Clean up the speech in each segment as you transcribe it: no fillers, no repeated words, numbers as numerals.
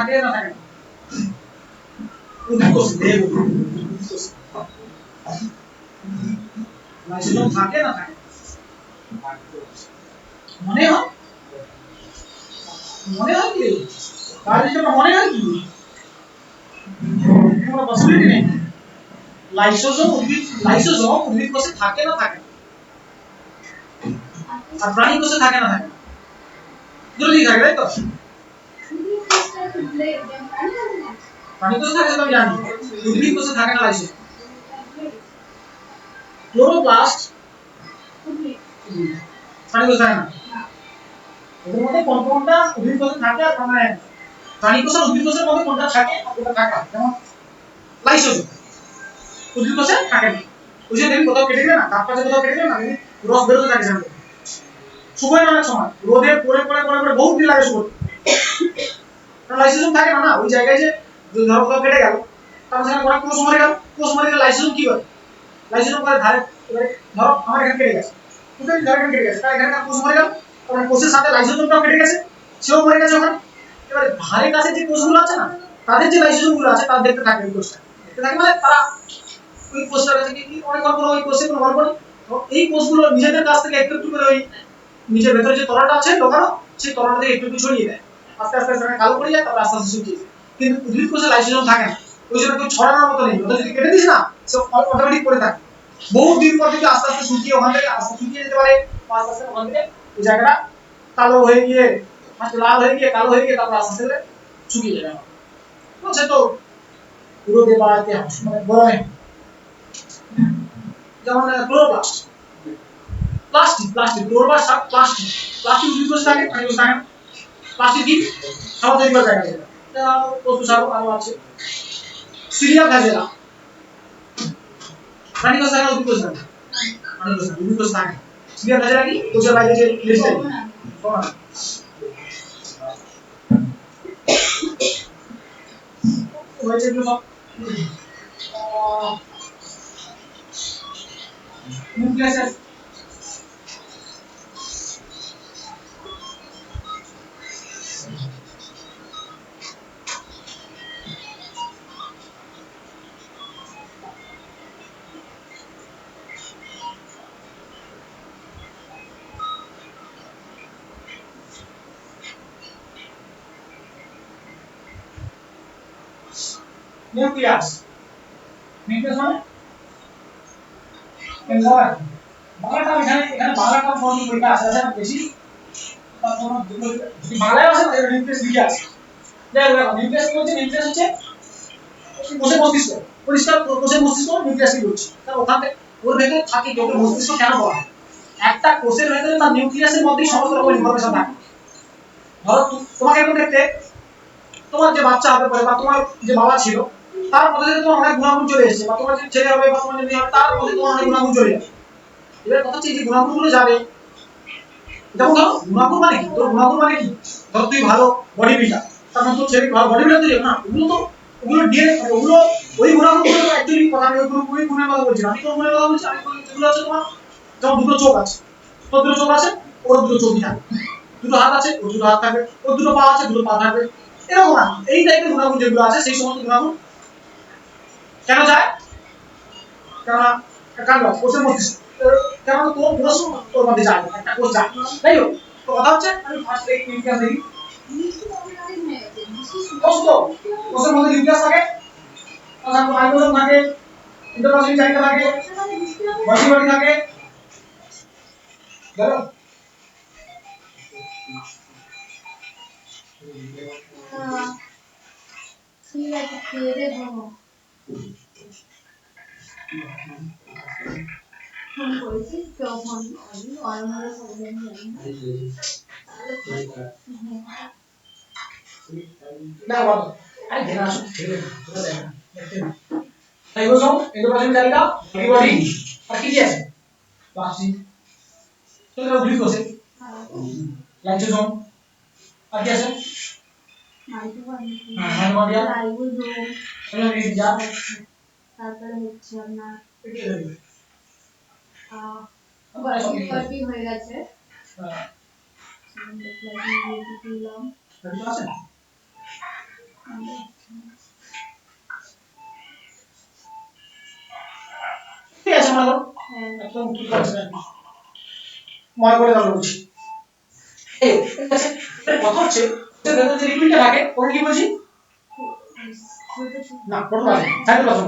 থাকে না থাকে না উদ্ভিদ কোষে দেব লাইসোজোম থাকে না থাকে মনে হয় কি বায়োলজিটা মনে হয় কি কোনো পসিবিলিটি নেই লাইসোজোম উদ্ভিদ কোষে থাকে না থাকে আর প্রাণী কোষে থাকে না থাকে জলদি থাকে তাই তো প্রাণী কোষে থাকে তো আমি জানি উদ্ভিদ কোষে থাকে না লাইসোজোম ক্লোরোপ্লাস্ট প্রাণী কোষে থাকে না এর মধ্যে কোনটা উদ্ভিদ কোষে থাকে আর মানে প্রাণী কোষ আর উদ্ভিদ কোষের মধ্যে কোনটা থাকে আর কোনটা থাকে না যেমন লাইসোজোম উদ্ভিদ কোষে থাকে না ওই যে দেখি কোথাও কেটে গেলে না তার কাছে কোথাও কেটে গেলে না রস বেরোতে থাকে সেখান থেকে শুকায় অনেক সময় রোদে পড়ে বহুত দিন লাগে শুকোতে লাইসোজোম থাকে না ওই জায়গায় যে ধরো কোথাও কেটে গেল তারপর সেখানে অনেক কোষ মরে গেলে লাইসোজোম কি করে লাইসোজোম করে ধারে ধরো আমার এখানে কেটে গেছে কোথায় ধারে কেটে গেছে তার এখানে কোষ মরে গেল তখন কোষের সাথে লাইসোজোমটাও কেটে গেছে সেও মরে গেছে ওখানে এবারে ধারে কাছে যে কোষগুলো আছে না তাদের যে লাইসোজোমগুলো আছে তারা দেখতে থাকে ওই কোষটা দেখতে থাকে মানে তারা ওই কোষটার কাছে কি অনেক গল্প ওই কোষে কোনো গল্প নেই এই কোষগুলো নিজেদের কাছ থেকে একটু একটু করে ওই নিচের ভেতরে যে তলাটা আছে লোকানো সেই তলাটা থেকে একটু একটু ছড়িয়ে দেয় আস্তে আস্তে সেখানে কালো পড়ে যায় তারপর আস্তে আস্তে শুকিয়ে যায় কিন্তু উদ্ভিদ কোষে লাইসোজোম থাকে না ওই জন্য কেউ ছড়ানোর মতো নেই ওটা যদি কেটে দিস না সে অটোমেটিক পড়ে থাকে বহু দিন পর থেকে আস্তে আস্তে শুকিয়ে ওখান থেকে আস্তে শুকিয়ে যেতে পারে আস্তে আস্তে ওখান থেকে ওই জায়গাটা কালো হয়ে গিয়ে লাল হয়ে গিয়ে কালো হয়ে গিয়ে তারপর আস্তে আস্তে শুকিয়ে যাবে বুঝছে তো পুরো দেবাতে মানে গরমে যেমন ক্লোরোপ্লাস্ট প্লাস্টিক ক্লোরোপ্লাস্ট প্লাস্টিক উদ্ভিদ কোষে থাকে প্রাণী কোষে থাকে না প্লাস্টিক কি খাবার তৈরি করার জায়গা এটা পশু সার আরো আছে সিরিয়া ভ্যাজেলা প্রাণী কোষে থাকে উদ্ভিদ কোষে থাকে প্রাণী কোষে উদ্ভিদ কোষে থাকে সিরিয়া ভ্যাজেলা কি কোষের বাইরে যে লিস্টে হয়েছে এগুলো সব নিউক্লিয়াস নিউক্লিয়াস মানে এনজাইম বাংলাটা এখানে বাংলাটা ফর্ম বইটা আছে না বেশি তারপর যদি বাংলায় আছে না নিউক্লিয়াস লিখে আছে দেখো নিউক্লিয়াস বলতে নিউক্লিয়াস হচ্ছে কোষের মস্তিষ্ক পরিষ্কার কোষের মস্তিষ্ক নিউক্লিয়াস কি বলছি তার ওখান থেকে ওর ভেতরে থাকে কি ওকে মস্তিষ্ক কেন বলা হয় একটা কোষের ভেতরে তার নিউক্লিয়াসের মধ্যেই সমস্ত রকম ইনফরমেশন থাকে ধরো তোমাকে এখন দেখতে তোমার যে বাচ্চা হবে পরে বা তোমার যে বাবা ছিল তার মধ্যে থেকে তোমার অনেক গুণাগুণ চলে এসেছে বা তোমার যে ছেলে হবে বা তোমার যে মেয়ে হবে তার মধ্যে তোমার অনেক গুণাগুণ চলে যাবে এবার কথা হচ্ছে যে গুণাগুণগুলো যাবে যেমন ধরো গুণাগুণ মানে কি তোর গুণাগুণ মানে কি ধর তুই ভালো বডি বিল্ডার তার মানে তোর ছেলে ভালো বডি বিল্ডার তুই না ওগুলো ডিএনএ ওগুলো ওই গুণাগুণগুলো অ্যাকচুয়ালি কথা আমি ওই গুণের কথা বলছি আমি কোন গুণের কথা বলছি আমি যেগুলো আছে তোমার যেমন দুটো চোখ আছে তোর দুটো চোখ আছে ওর দুটো চোখই থাকবে দুটো হাত আছে ওর দুটো হাত থাকবে ওর দুটো পা আছে দুটো পা থাকবে এরকম আর এই টাইপের গুণাগুণ যেগুলো আছে সেই সমস্ত গুণাগুণ কেন যায় কেননা কাণ্ড কোষের মধ্যে কেন তোর কোষ তোর মধ্যে যায় একটা কোষ যায় তাই হোক তো কথা হচ্ছে আমি ফার্স্ট এই নিউক্লিয়াস দেখি কোষ তো কোষের মধ্যে নিউক্লিয়াস থাকে তারপর রাইবোসোম থাকে এন্ডোপ্লাজমিক জায়গা থাকে বডি থাকে ধরো ঠিক আছে খেয়ে দে বাবা ফোন করেছিস তখন আমি অনলাইনে সবাই না বাবা আরে ঘেরা আসো রাইবোসোম এন্ডোপ্লাজমিক জায়গা বডি আর কি আছে প্লাস্টিক তো এটা উদ্ভিদ কোষে লাইসোজোম আর কি আছে মাইটোকন্ড্রিয়া রাইবোসোম সেলুলোজ তারপরে হচ্ছে আপনার বডি হয়ে গেছে আছে মনে করো হ্যাঁ একদম কি করছে না মনে করে দাও বলছি এই ঠিক আছে কথা হচ্ছে যে ভেতরে যে লিকুইডটা থাকে ওটা কি বলছি না প্রোটোপ্লাজম সাইটোপ্লাজম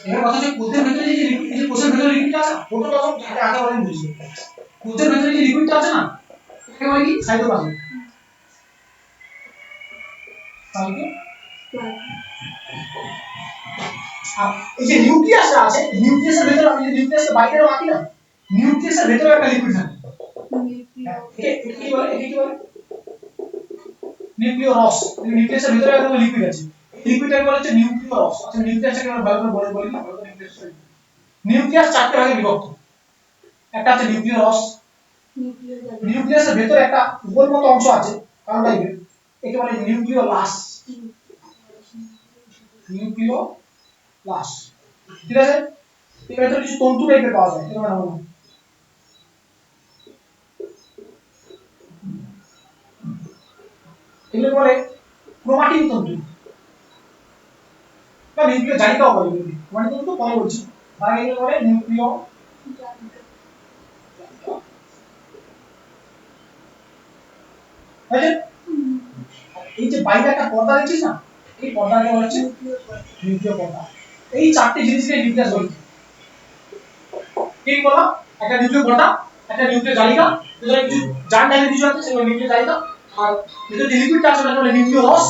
এর কথা হচ্ছে কোষের ভেতরে যে লিকুইড যে কোষের ভেতরে লিকুইডটা আছে প্রোটোপ্লাজম এটা আগে বলেন বুঝি কোষের ভেতরে যে লিকুইডটা আছে না এটাকে বলে কি সাইটোপ্লাজম তাহলে আর এই যে নিউক্লিয়াসটা আছে নিউক্লিয়াসের ভেতরে আমি যে নিউক্লিয়াসের বাইরে রাখি না নিউক্লিয়াসের ভেতরে একটা লিকুইড থাকে একে কি বলে নিউক্লিওরস নিউক্লিয়াসের ভিতরে একটা লিকুইড আছে এই লিকুইডটাকে বলা হচ্ছে নিউক্লিওরস আচ্ছা নিউক্লিয়াসটাকে আমরা ভালো করে বলি নিউক্লিয়াস চারটি ভাগে বিভক্ত একটা আছে নিউক্লিওরস নিউক্লিয়াসের ভিতরে একটা গোল মতো অংশ আছে কার্বন টাইপের একে বলে নিউক্লিওলাস নিউক্লিওলাস ঠিক আছে এর ভিতরে কিছু তন্তু টাইপের পাওয়া যায় এটা আমরা বলবো এগুলো বলে ক্রোমাটিন তন্তু বা নিউক্লিয় জালিকাও বলে ক্রোমাটিন তন্তু পরে বলছি আর এগুলো বলে নিউক্লিয় বুঝলে এই যে বাইরে একটা পর্দা দেখছিস না এই পর্দাকে বলা হচ্ছে নিউক্লিয় পর্দা এই চারটি জিনিসকে নিউক্লিয়াস বলে কি বললাম একটা নিউক্লিয় পর্দা একটা নিউক্লিয় জালিকা যেটা কিছু জার্ম টাইপের কিছু আছে সেগুলো নিউক্লিয় জালিকা আর ভিতরে যে লিকুইডটা আছে ওটা হলো নিউক্লিওরস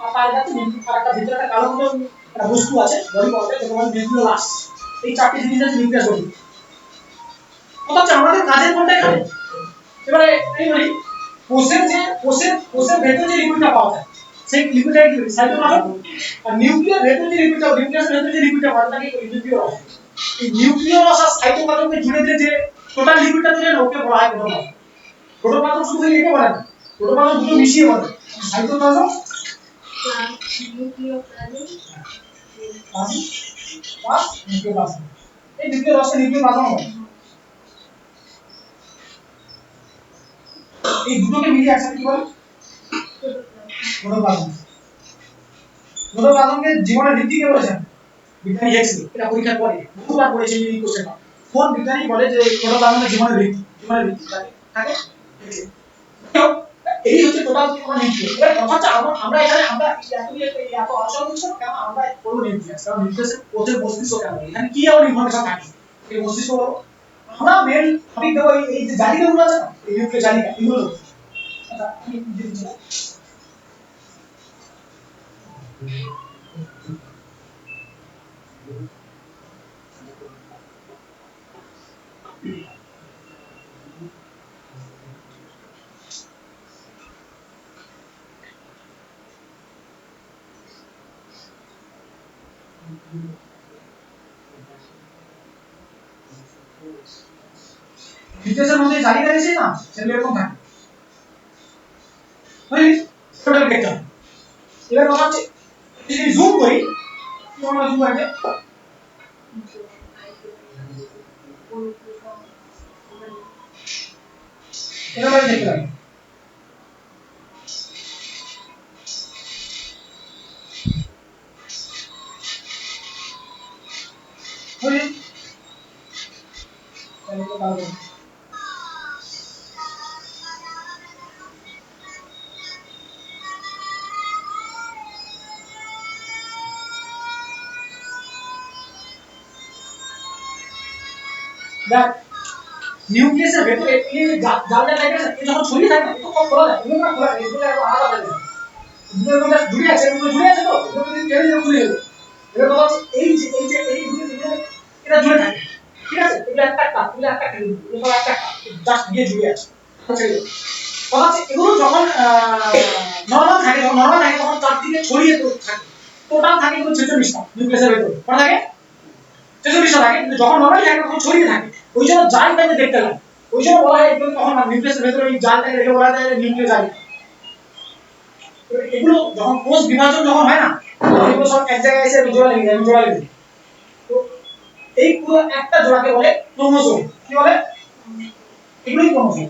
আর তার কাছে একটা ভিতরে একটা কালো মতো একটা বস্তু আছে বডি পার্টে যেটা বলে নিউক্লিওলাস এই চারটি জিনিস আছে নিউক্লিয়াস বলি অথচ আমাদের কাজের কোনটা এখানে এবারে এই বলি কোষের ভেতরে যে লিকুইডটা পাওয়া যায় সেই লিকুইডটা কি সাইটোপ্লাজম আর নিউক্লিয়ার ভেতরে যে লিকুইডটা নিউক্লিয়াসের ভেতরে যে লিকুইডটা পাওয়া যায় তাকে নিউক্লিওরস এই নিউক্লিওরস আর সাইটোপ্লাজমকে জুড়ে দিয়ে যে টোটাল লিকুইডটা তৈরি হয় ওকে বলা হয় প্রোটোপ্লাজম প্রোটোপ্লাজম শুধু একে বলে না প্রোটোপ্লাজম দুটো মিশিয়ে বলে সাইটোপ্লাজম নিউক্লিওপ্লাজম এই নিউক্লিওরসকে নিউক্লিওপ্লাজম বলে এই দুটোকে মিলিয়ে একসাথে কি বলে প্রোটোপ্লাজম প্রোটোপ্লাজমকে জীবনের ভিত্তি কে বলেছেন বিজ্ঞানী এক্সলি এটা পরীক্ষার পরে বহুবার পড়েছি এই কোশ্চেনটা কোন বিজ্ঞানী বলে যে প্রোটোপ্লাজমের জীবনের ভিত্তি থাকে এই হচ্ছে টোটাল তোমার নিউক্লিয়াস এর কথা হচ্ছে আমরা এখানে আমরা এত আলোচনা করছি কেন আমরা বলবো নিউক্লিয়াস কারণ নিউক্লিয়াসের কোষের মস্তিষ্ক কেন এখানে কি এমন ইনফরমেশন থাকে এই মস্তিষ্ক আমরা মেন টপিক দেবো এই যে জালিকাগুলো আছে না এই নিউক্লিয়াস জালিকা এগুলো আচ্ছা আমি দিচ্ছি নিউক্লিয়াসের মধ্যে জালিকা রয়েছে না সেগুলো এরকম থাকে বুঝলি টোটাল দেখতে এবার কথা হচ্ছে যদি জুম করি কোন জুম আছে এটা আমরা দেখতে পাই বুঝলি তাহলে তো কাজ হবে দেখ নিউক্লিয়াসের ভেতরে এই যে জালটা থাকে না এটা যখন ছড়িয়ে থাকে না এটা তো খোলা যায় এগুলো না খোলা যায় এগুলো একদম আলাদা হয়ে যায় এগুলোর মধ্যে জুড়ে আছে এগুলো জুড়ে আছে তো এগুলো যদি টেনে দিয়ে খুলে যাবে এবার কথা হচ্ছে এই দুটো এটা জুড়ে থাকে ঠিক আছে এগুলো একটা এগুলো একটা জাস্ট দিয়ে জুড়ে আছে আচ্ছা কথা হচ্ছে এগুলো যখন নরমাল থাকে তখন চারদিকে ছড়িয়ে থাকে টোটাল থাকে এগুলো 46টা নিউক্লিয়াসের ভেতরে কত থাকে 46টা থাকে কিন্তু যখন নরমালি থাকে তখন ছড়িয়ে থাকে ওই জন্য জালটাকে দেখতে লাগে ওই জন্য বলা হয় এগুলো তখন নিউক্লিয়াসের ভেতরে এই জালটাকে রেখে বলা যায় নিউক্লিয়াস জাল এগুলো যখন কোষ বিভাজন যখন হয় না এগুলো সব এক জায়গায় এসে জোড়া লেগে যায় তো এই পুরো একটা জোড়াকে বলে ক্রোমোজোম কি বলে এগুলোই ক্রোমোজোম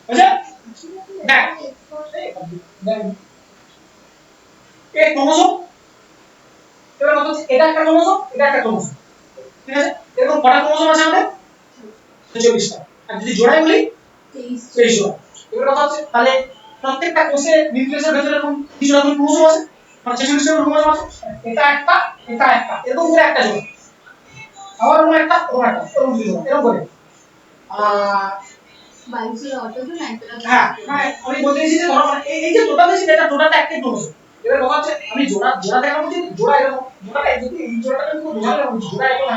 বুঝলে দেখ এই ক্রোমোজোম কথা হচ্ছে এটা একটা ক্রোমোসোম, এটা একটা ক্রোমোসোম, ঠিক আছে? এরকম কটা ক্রোমোসোম আছে আমাদের? 46টা। আর যদি জোড়ায় বলি 23 জোড়া। এবার কথা হচ্ছে তাহলে প্রত্যেকটা কোষে নিউক্লিয়াসের ভেতরে এরকম কি জোড়া করে ক্রোমোসোম আছে? মানে 46টা ক্রোমোসোম আছে। এটা একটা, এটা একটা, এরকম করে একটা জোড়া। আবার অন্য একটা, অন্য একটা, এরকম দুই জোড়া, এরকম করে। আহ 22 অটোজোন একটা হ্যাঁ, মানে আমি বলতে চাইছি যে ধরো মানে এই যে টোটাল আছে এটা টোটালটা একটাই ক্রোমোসোম। এবার কথা হচ্ছে আমি জোড়া জোড়া দেখাবো যে জোড়া এরকম জোড়াটা যদি এই জোড়াটা আমি পুরো বোঝালে জোড়া এরকম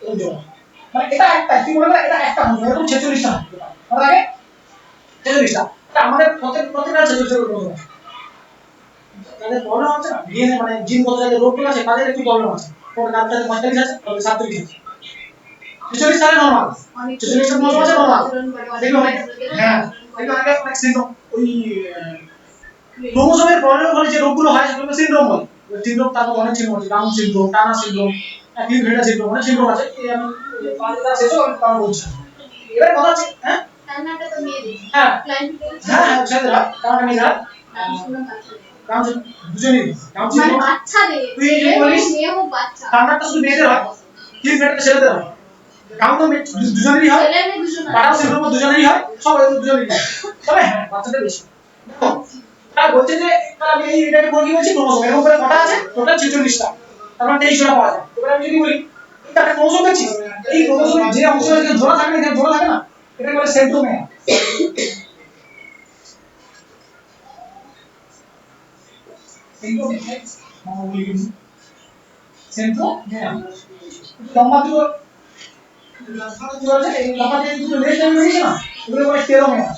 এই জোড়া মানে এটা একটা কি বলবো এটা একটা হবে এরকম 46টা হবে মনে লাগে 46টা এটা আমাদের প্রত্যেকটা 46টা ক্রোমোসোম আছে। তাদের প্রবলেম আছে না ডিএনএ মানে জিনগত যাদের রোগ আছে তাদের একটু প্রবলেম আছে কোন নামটা 45 আছে তবে 47 আছে 46 সালে নরমাল 46 টা ক্রোমোসোম আছে নরমাল দেখো অনেক হ্যাঁ দেখো অনেক অনেক সিনড্রোম ওই ক্রোমোসোমের প্রবলেম হলে যে রোগগুলো হয় সেগুলো সিনড্রোম বলে সিনড্রোম তারপর অনেক সিনড্রোম আছে ডাউন সিনড্রোম টানা সিনড্রোম ক্লিভেন্ডার সিনড্রোম অনেক সিনড্রোম আছে এই আমি পাঁচটা শেষ আমি তাও বলছি এবার কথা হচ্ছে হ্যাঁ টানাটা তো মেয়ে হ্যাঁ ক্লায়েন্ট হ্যাঁ হ্যাঁ সেটা টানা মেয়েরা ডাউন দুজনেই ডাউন মানে সিনড্রোম বাচ্চাদের তুই যে বলিস মেয়ে হোক বাচ্চা টানাটা শুধু মেয়েদের হয় ক্লিভেন্ডারটা ছেলেদের হয় ডাউন তো দুজনেরই হয় ছেলে মেয়ে দুজন টানা সিনড্রোম দুজনেরই হয় সব দুজনেরই হয় তবে হ্যাঁ বাচ্চাদের বেশি তারা বলছে যে আমি এই এটাকে বলি বলছি ক্রোমোসোম এরকম করে কটা আছে টোটাল 46টা তার মানে 23 জোড়া পাওয়া যায় এবার আমি যদি বলি এটা একটা ক্রোমোসোম দেখছি এই ক্রোমোসোমের যে অংশটা এখানে জোড়া থাকে না এখানে জোড়া থাকে না এটাকে বলে সেন্ট্রোমিয়ার সেন্ট্রোমিয়ার মানে বলি কিন্তু সেন্ট্রোমিয়ার লম্বা দুটো লম্বা দুটো আছে এই লম্বা যে দুটো লেজ আমি বলেছি না এগুলো বলে টেলোমিয়ার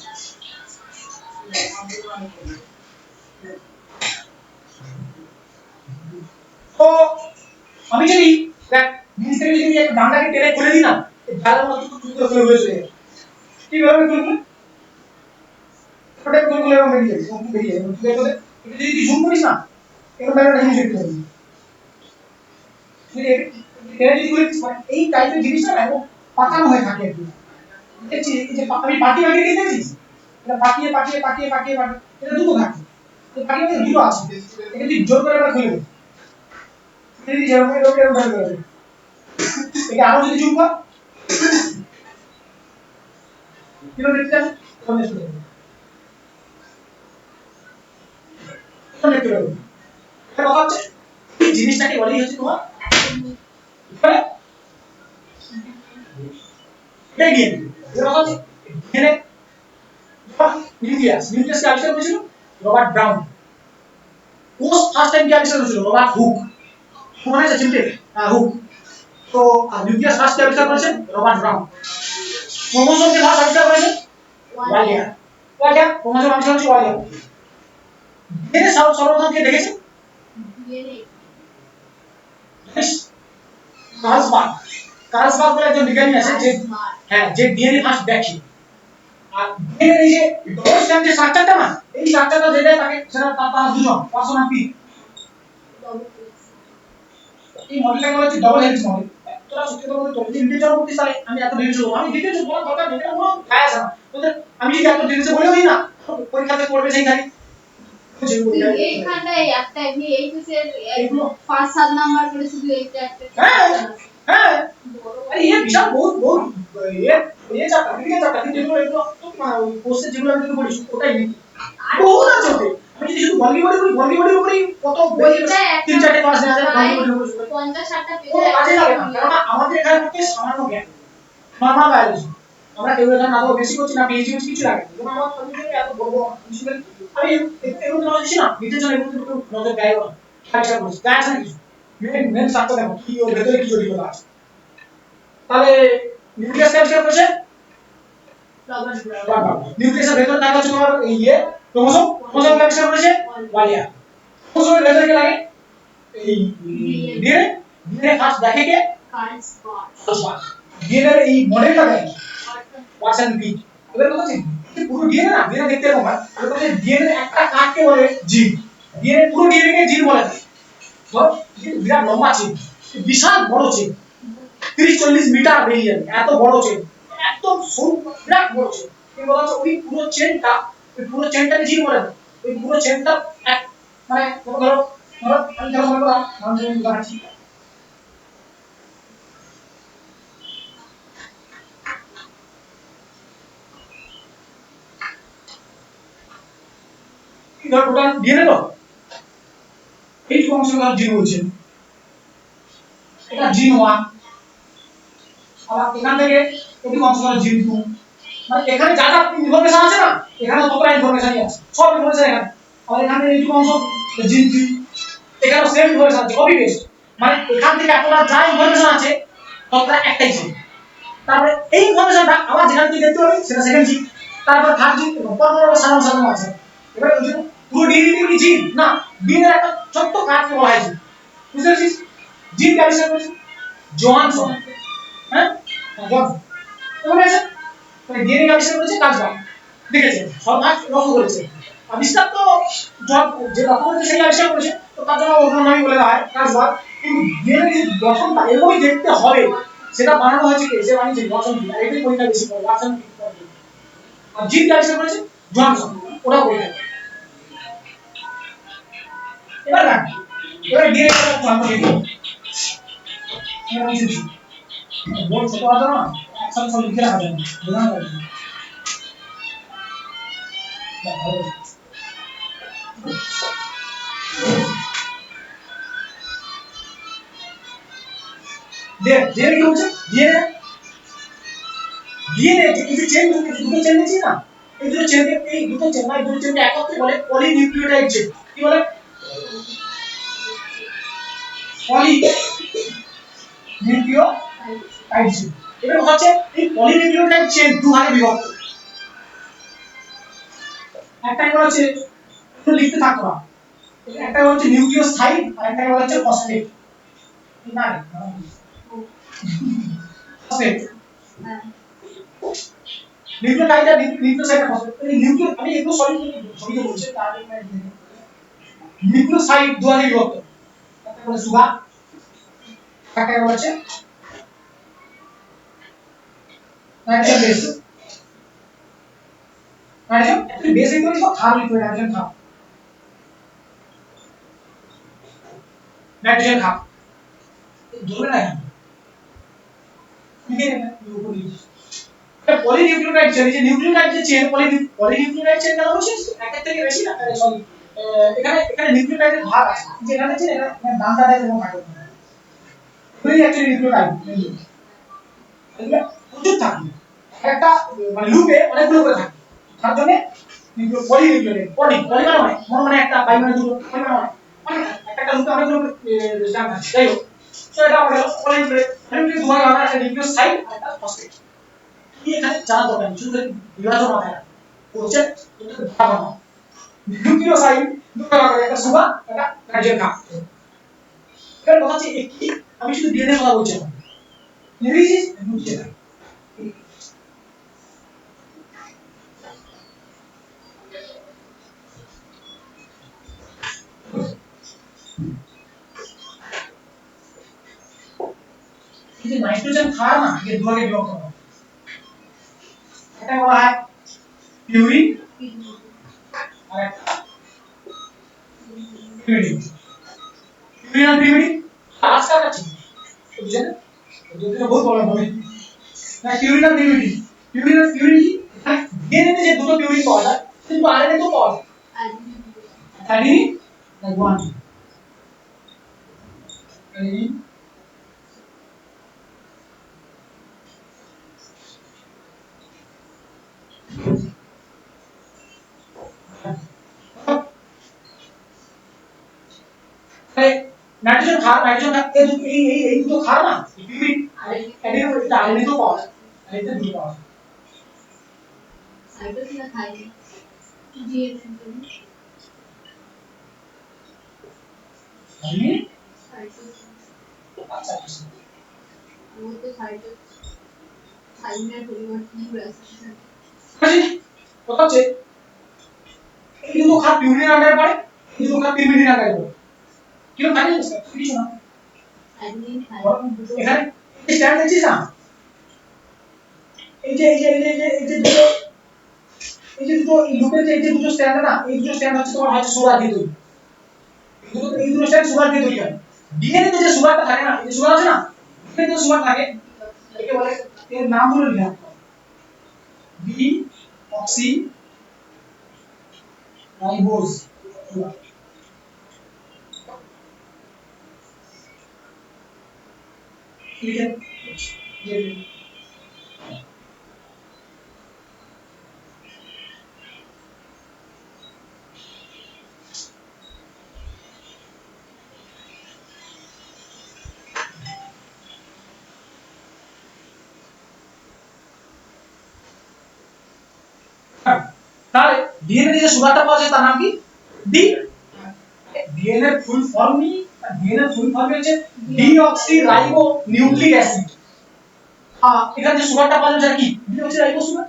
তো আমি যদি দেখ নিচ থেকে যদি একটা ডান্ডাকে টেনে খুলে দিই না এই জালের মতো টুকরো করে হয়ে যায় কি ভাবে খুলবে ছোট টুকরো করে এরকম বেরিয়ে যাবে বেরিয়ে যাবে তুই এটা যদি তুই জুম করিস না এরকম একটা জিনিস দেখতে পাবি যদি এটা যদি করিস মানে এই টাইপের জিনিসটা না এরকম পাকানো হয়ে থাকে আর কি দেখছি এই যে আমি পাটি বাকিয়ে দেখেছিস এটা পাকিয়ে পাকিয়ে পাকিয়ে পাকিয়ে পাকিয়ে এটা দুটো থাকে এই পাকিয়ে দুটো আছে এটা তুই জোর করে একবার খুলে দে যদি যেরকম এরকম এরকম ভাবে করে এটা আরো যদি জুম কর কিরকম দেখতে যাবে তখন দেখতে পাবে তখন দেখতে পাবে এটা কথা হচ্ছে এই জিনিসটাকে বলি হচ্ছে তোমার মানে এটাই ডিএনএ এর কথা হচ্ছে ডিএনএ নিউক্লিয়াসকে আবিষ্কার করেছিল রবার্ট ব্রাউন কোষ ফার্স্ট টাইম কে আবিষ্কার করেছিল রবার্ট হুক মনে আছে চিনতে হুক তো নিউক্লিয়াস ফার্স্ট কে আবিষ্কার করেছেন রবার্ট ব্রাউন ক্রোমোসোম কে ফার্স্ট আবিষ্কার করেছেন ওয়ালিয়ার ওয়ালিয়ার ক্রোমোসোম আবিষ্কার করেছে ওয়ালিয়ার ডিএনএ সর্বপ্রথম কে দেখেছে কার্লসবার্গ কার্লসবার্গ বলে একজন বিজ্ঞানী আছে যে হ্যাঁ যে ডিএনএ ফার্স্ট দেখে আর ডিএনএ এই যে ডবল স্ট্র্যান্ড যে স্ট্রাকচারটা না এই স্ট্রাকচারটা যেটা তাকে সেটা তার দুজন পার্সোনাল পি এই মডেলটা বলা হচ্ছে ডবল হেলিক্স মডেল তোরা সত্যি কথা বলতে যদি ডিটেইলস করতে চাই আমি এত ডিটেইলস বলবো আমি ডিটেইলস বলা দরকার নেই কোনো খায় আছে না তোদের আমি যদি এত ডিটেইলস বলেও দিই না পরীক্ষাতে পড়বে সেই খালি এইখানটায় একটা এমনি এই কোর্সের এগুলো 5-7 নাম্বার করে শুধু এইটা একটা হ্যাঁ হ্যাঁ আরে ये বিশাল বহুত বহুত ये চাপটা যেগুলো এগুলো তো কোর্সে যেগুলো আমি তোকে বলিস ওটাই নেই বহুত আছে ওতে আমি যদি শুধু বলগি বডির উপরেই কত বই 3-4 ক্লাস নেওয়া যায় বলগি বডির উপরে 50-60টা পেজে কোনো কাজে লাগে না কারণ আমাদের এখানে পক্ষে সামান্য জ্ঞান নরমাল বায়োলজি আমরা কেউ এখানে না বেশি করছি না পিএইচডি করছি কিছু লাগে না যেমন আমার সাবজেক্টে এত বড় আমি এগুলো তো বলছি না নিজের জন্য এগুলো একটু নজর দেয় না পরিষ্কার করছি তাই আছে কিছু মেন স্ট্রাকচার দেখো কি ওর ভেতরে কি জড়িত আছে তাহলে নিউক্লিয়াস ক্যাপচার করেছে নিউক্লিয়াসের ভেতরে থাকে হচ্ছে তোমার ইয়ে ক্রোমোসোম ক্যাপচার করেছে ওয়ালিয়া ক্রোমোসোমের ভেতরে কি লাগে এই ডিএনএ ফার্স্ট দেখে কে কার্লসবার্গ ডিএনএর এই মডেলটা দেয় ওয়াটসন বি এবার কথা হচ্ছে পুরো ডিএনএ না ডিএনএ দেখতে এরকম হয় এবার কথা হচ্ছে ডিএনএ একটা কাটকে বলে জিন ডিএনএ পুরো ডিএনএ কে জিন বলে না ধর কিন্তু বিরাট লম্বা চেন বিশাল বড় চেন 30-40 মিটার বেরিয়ে যাবে এত বড় চেন একদম সরু বিরাট বড় চেন এই বলা হচ্ছে ওই পুরো চেনটাকে জিন বলে না ওই পুরো চেনটা এক মানে ধরো ধরো আমি ধরো মনে করো আমি যদি দেখাচ্ছি এই ধরো টোটাল ডিএনএ তো এই অংশ ধরো জিন বলছে এটা জিন 1 আবার এখান থেকে এই অংশ ধরো জিন 2 মানে এখানে যা যা ইনফরমেশন আছে না এখানে ততটা ইনফরমেশনই আছে সব ইনফরমেশন এখানে আর এখানে এই অংশ জিন 3 এখানে সেম ইনফরমেশন আছে কপি পেস্ট মানে এখান থেকে এতটা যা ইনফরমেশন আছে ততটা একটাই জিন তারপরে এই ইনফরমেশনটা আবার যেখান থেকে দেখতে হবে সেটা সেকেন্ড জিন তারপর থার্ড জিন পরপর সাধারণ সাধারণ আছে এবার ওই জন্য পুরো ডিএনএ কি জিন না ডিএনএ একটা ছোট্ট কাজকে বলা হয় জিন বুঝতে পারছিস জিন ক্যালিসিয়াম করেছে জোহানসন হ্যাঁ জোহানসন মনে আছে মানে ডিএনএ আবিষ্কার করেছে কাজবাগ দেখেছে সব ভাগ লক্ষ্য করেছে আবিষ্কার তো যে লক্ষ্য করেছে সেই আবিষ্কার করেছে তো তার জন্য ওর নামই বলে দেওয়া হয় কাজবাগ কিন্তু ডিএনএ গঠনটা এরকমই দেখতে হবে সেটা বানানো হয়েছে কে যে বানিয়েছে ওয়াটসন আর এটাই পরীক্ষা বেশি করে ওয়াটসন আর জিন আবিষ্কার করেছে জনসন ওটা পরীক্ষা এবার দেখ এবার ডিএনএ টা আমরা দেখি এবার লিখেছি বোর্ড ছোট আছে না একসাথে সব লিখে রাখা যায় বোঝা যাবে দেখ ডিএনএ কি হচ্ছে ডিএনএ ডিএনএ যে চেন দুটো চেন আছে না এই দুটো চেন এই দুটো চেন না দুটো চেনকে একত্রে বলে পলিনিউক্লিওটাইড চেন কি বলে পলিনিউক্লিওটাইড চেন এটা হচ্ছে এই পলিনিউক্লিওটাইড চেন দু ভাগে বিভক্ত একটা হচ্ছে একটু লিখতে থাকবা একটা হচ্ছে নিউক্লিওসাইড আর একটা হচ্ছে ফসফেট না ফসফেট নিউক্লিওটাইড আর নিউক্লিওসাইড আর ফসফেট এই নিউক্লিও আমি একটু সরি বলছি তার নিউক্লিওসাইড দু ভাগে বিভক্ত একটা হলো সুগার একটা হচ্ছে নাইট্রোজেন বেস নাইট্রোজেন বেস এর তো খার লিকুইড নাইট্রোজেন খার নাইট্রোজেন খার ধরে না লিখে নেবেন উপরে এটা পলিনিউক্লিওটাইড চেন যে নিউক্লিওটাইড যে চেন পলিনিউক্লিওটাইড চেন কেন বলছিস একটা থেকে বেশি না সরি এখানে নিউক্লিওটাইডের ভাগ আছে যেখানে চেন এখানে ডানটা দেয় এবং থাকে ওই অ্যাকচুয়ালি নিউক্লিওটাইড এগুলো প্রচুর থাকে একটা মানে লুপে অনেকগুলো করে থাকে তার জন্য পলিনিউক্লিওটাইড পলি মানে একটা বাই মানে দুটো পলি মানে একটা লুপে অনেকগুলো স্ট্যান্ড আছে যাই হোক সো এটা আমরা পলিনিউক্লিওটাইড দু ভাগে ভাগ আছে নিউক্লিওসাইড আর একটা ফসফেট কি এখানে জানা দরকার নেই শুধু বিভাজন মাথায় রাখো বলছে এটা ভাগ না নিউক্লিওসাইড দুটো ভাগ একটা সুগার একটা নাইট্রোজেন খাপ এর কথা হচ্ছে একই আমি শুধু ডিএনএ কথা বলছি না নিউক্লিয়াস নিউক্লিয়াস এই যে নাইট্রোজেন ক্ষার না ये दो भागे विभक्त হয় এটা বলা হয় পিউরিন আর একটা পিউরিন পিউরিন আর পিউরিন আজকাল কাছে বুঝছেন দুটো বহুত বড় হবে না পিউরিন আর পিউরিন পিউরিন আর পিউরিন কি ডিএনএ যে দুটো পিউরিন পাওয়া যায় কিন্তু আরএনএ তো পাওয়া যায় অ্যাডিনিন আর গুয়ানিন অ্যাডিনিন नाइट्रोजन खार ये दुটো खार ना पिउরিন অ্যাডিনিন এটা আরএনএ তো পাওয়া যায় এটা দুটো পাওয়া যায় cytosine thymine DNA thymine cytosine আচ্ছা वो तो থাইমিনের পরিবর্তন অ্যাসিড কথা হচ্ছে এই দুটো খার পিউরিন আন্ডারে পড়ে এই দুটো খার পিউরিন আন্ডারে পড়ে কিরকম থাকে কিছু না অ্যাডিনিন এখানে স্ট্যান্ড দেখছিস না এই যে দুটো লুপের যে দুটো স্ট্যান্ড না এই দুটো স্ট্যান্ড হচ্ছে তোমার হচ্ছে সুগার দিয়ে তৈরি এই দুটো স্ট্র্যান্ড সুগার দিয়ে তৈরি হয় ডিএনএ তে যে সুগারটা থাকে না এই যে সুগার আছে না ডিএনএ তে সুগার থাকে একে বলে এর নামগুলো লিখা ডি অক্সি রাইবোজ লিখে তাহলে ডিএনএ যে সুগারটা পাওয়া যায় তার নাম কি ডি ডিএনএ ফুল ফর্ম নি ডিএনএ ফুল ফর্ম হচ্ছে ডিঅক্সি রাইবো নিউক্লিক অ্যাসিড এখানে যে সুগারটা পাওয়া যায় কি ডিঅক্সি রাইবো সুগার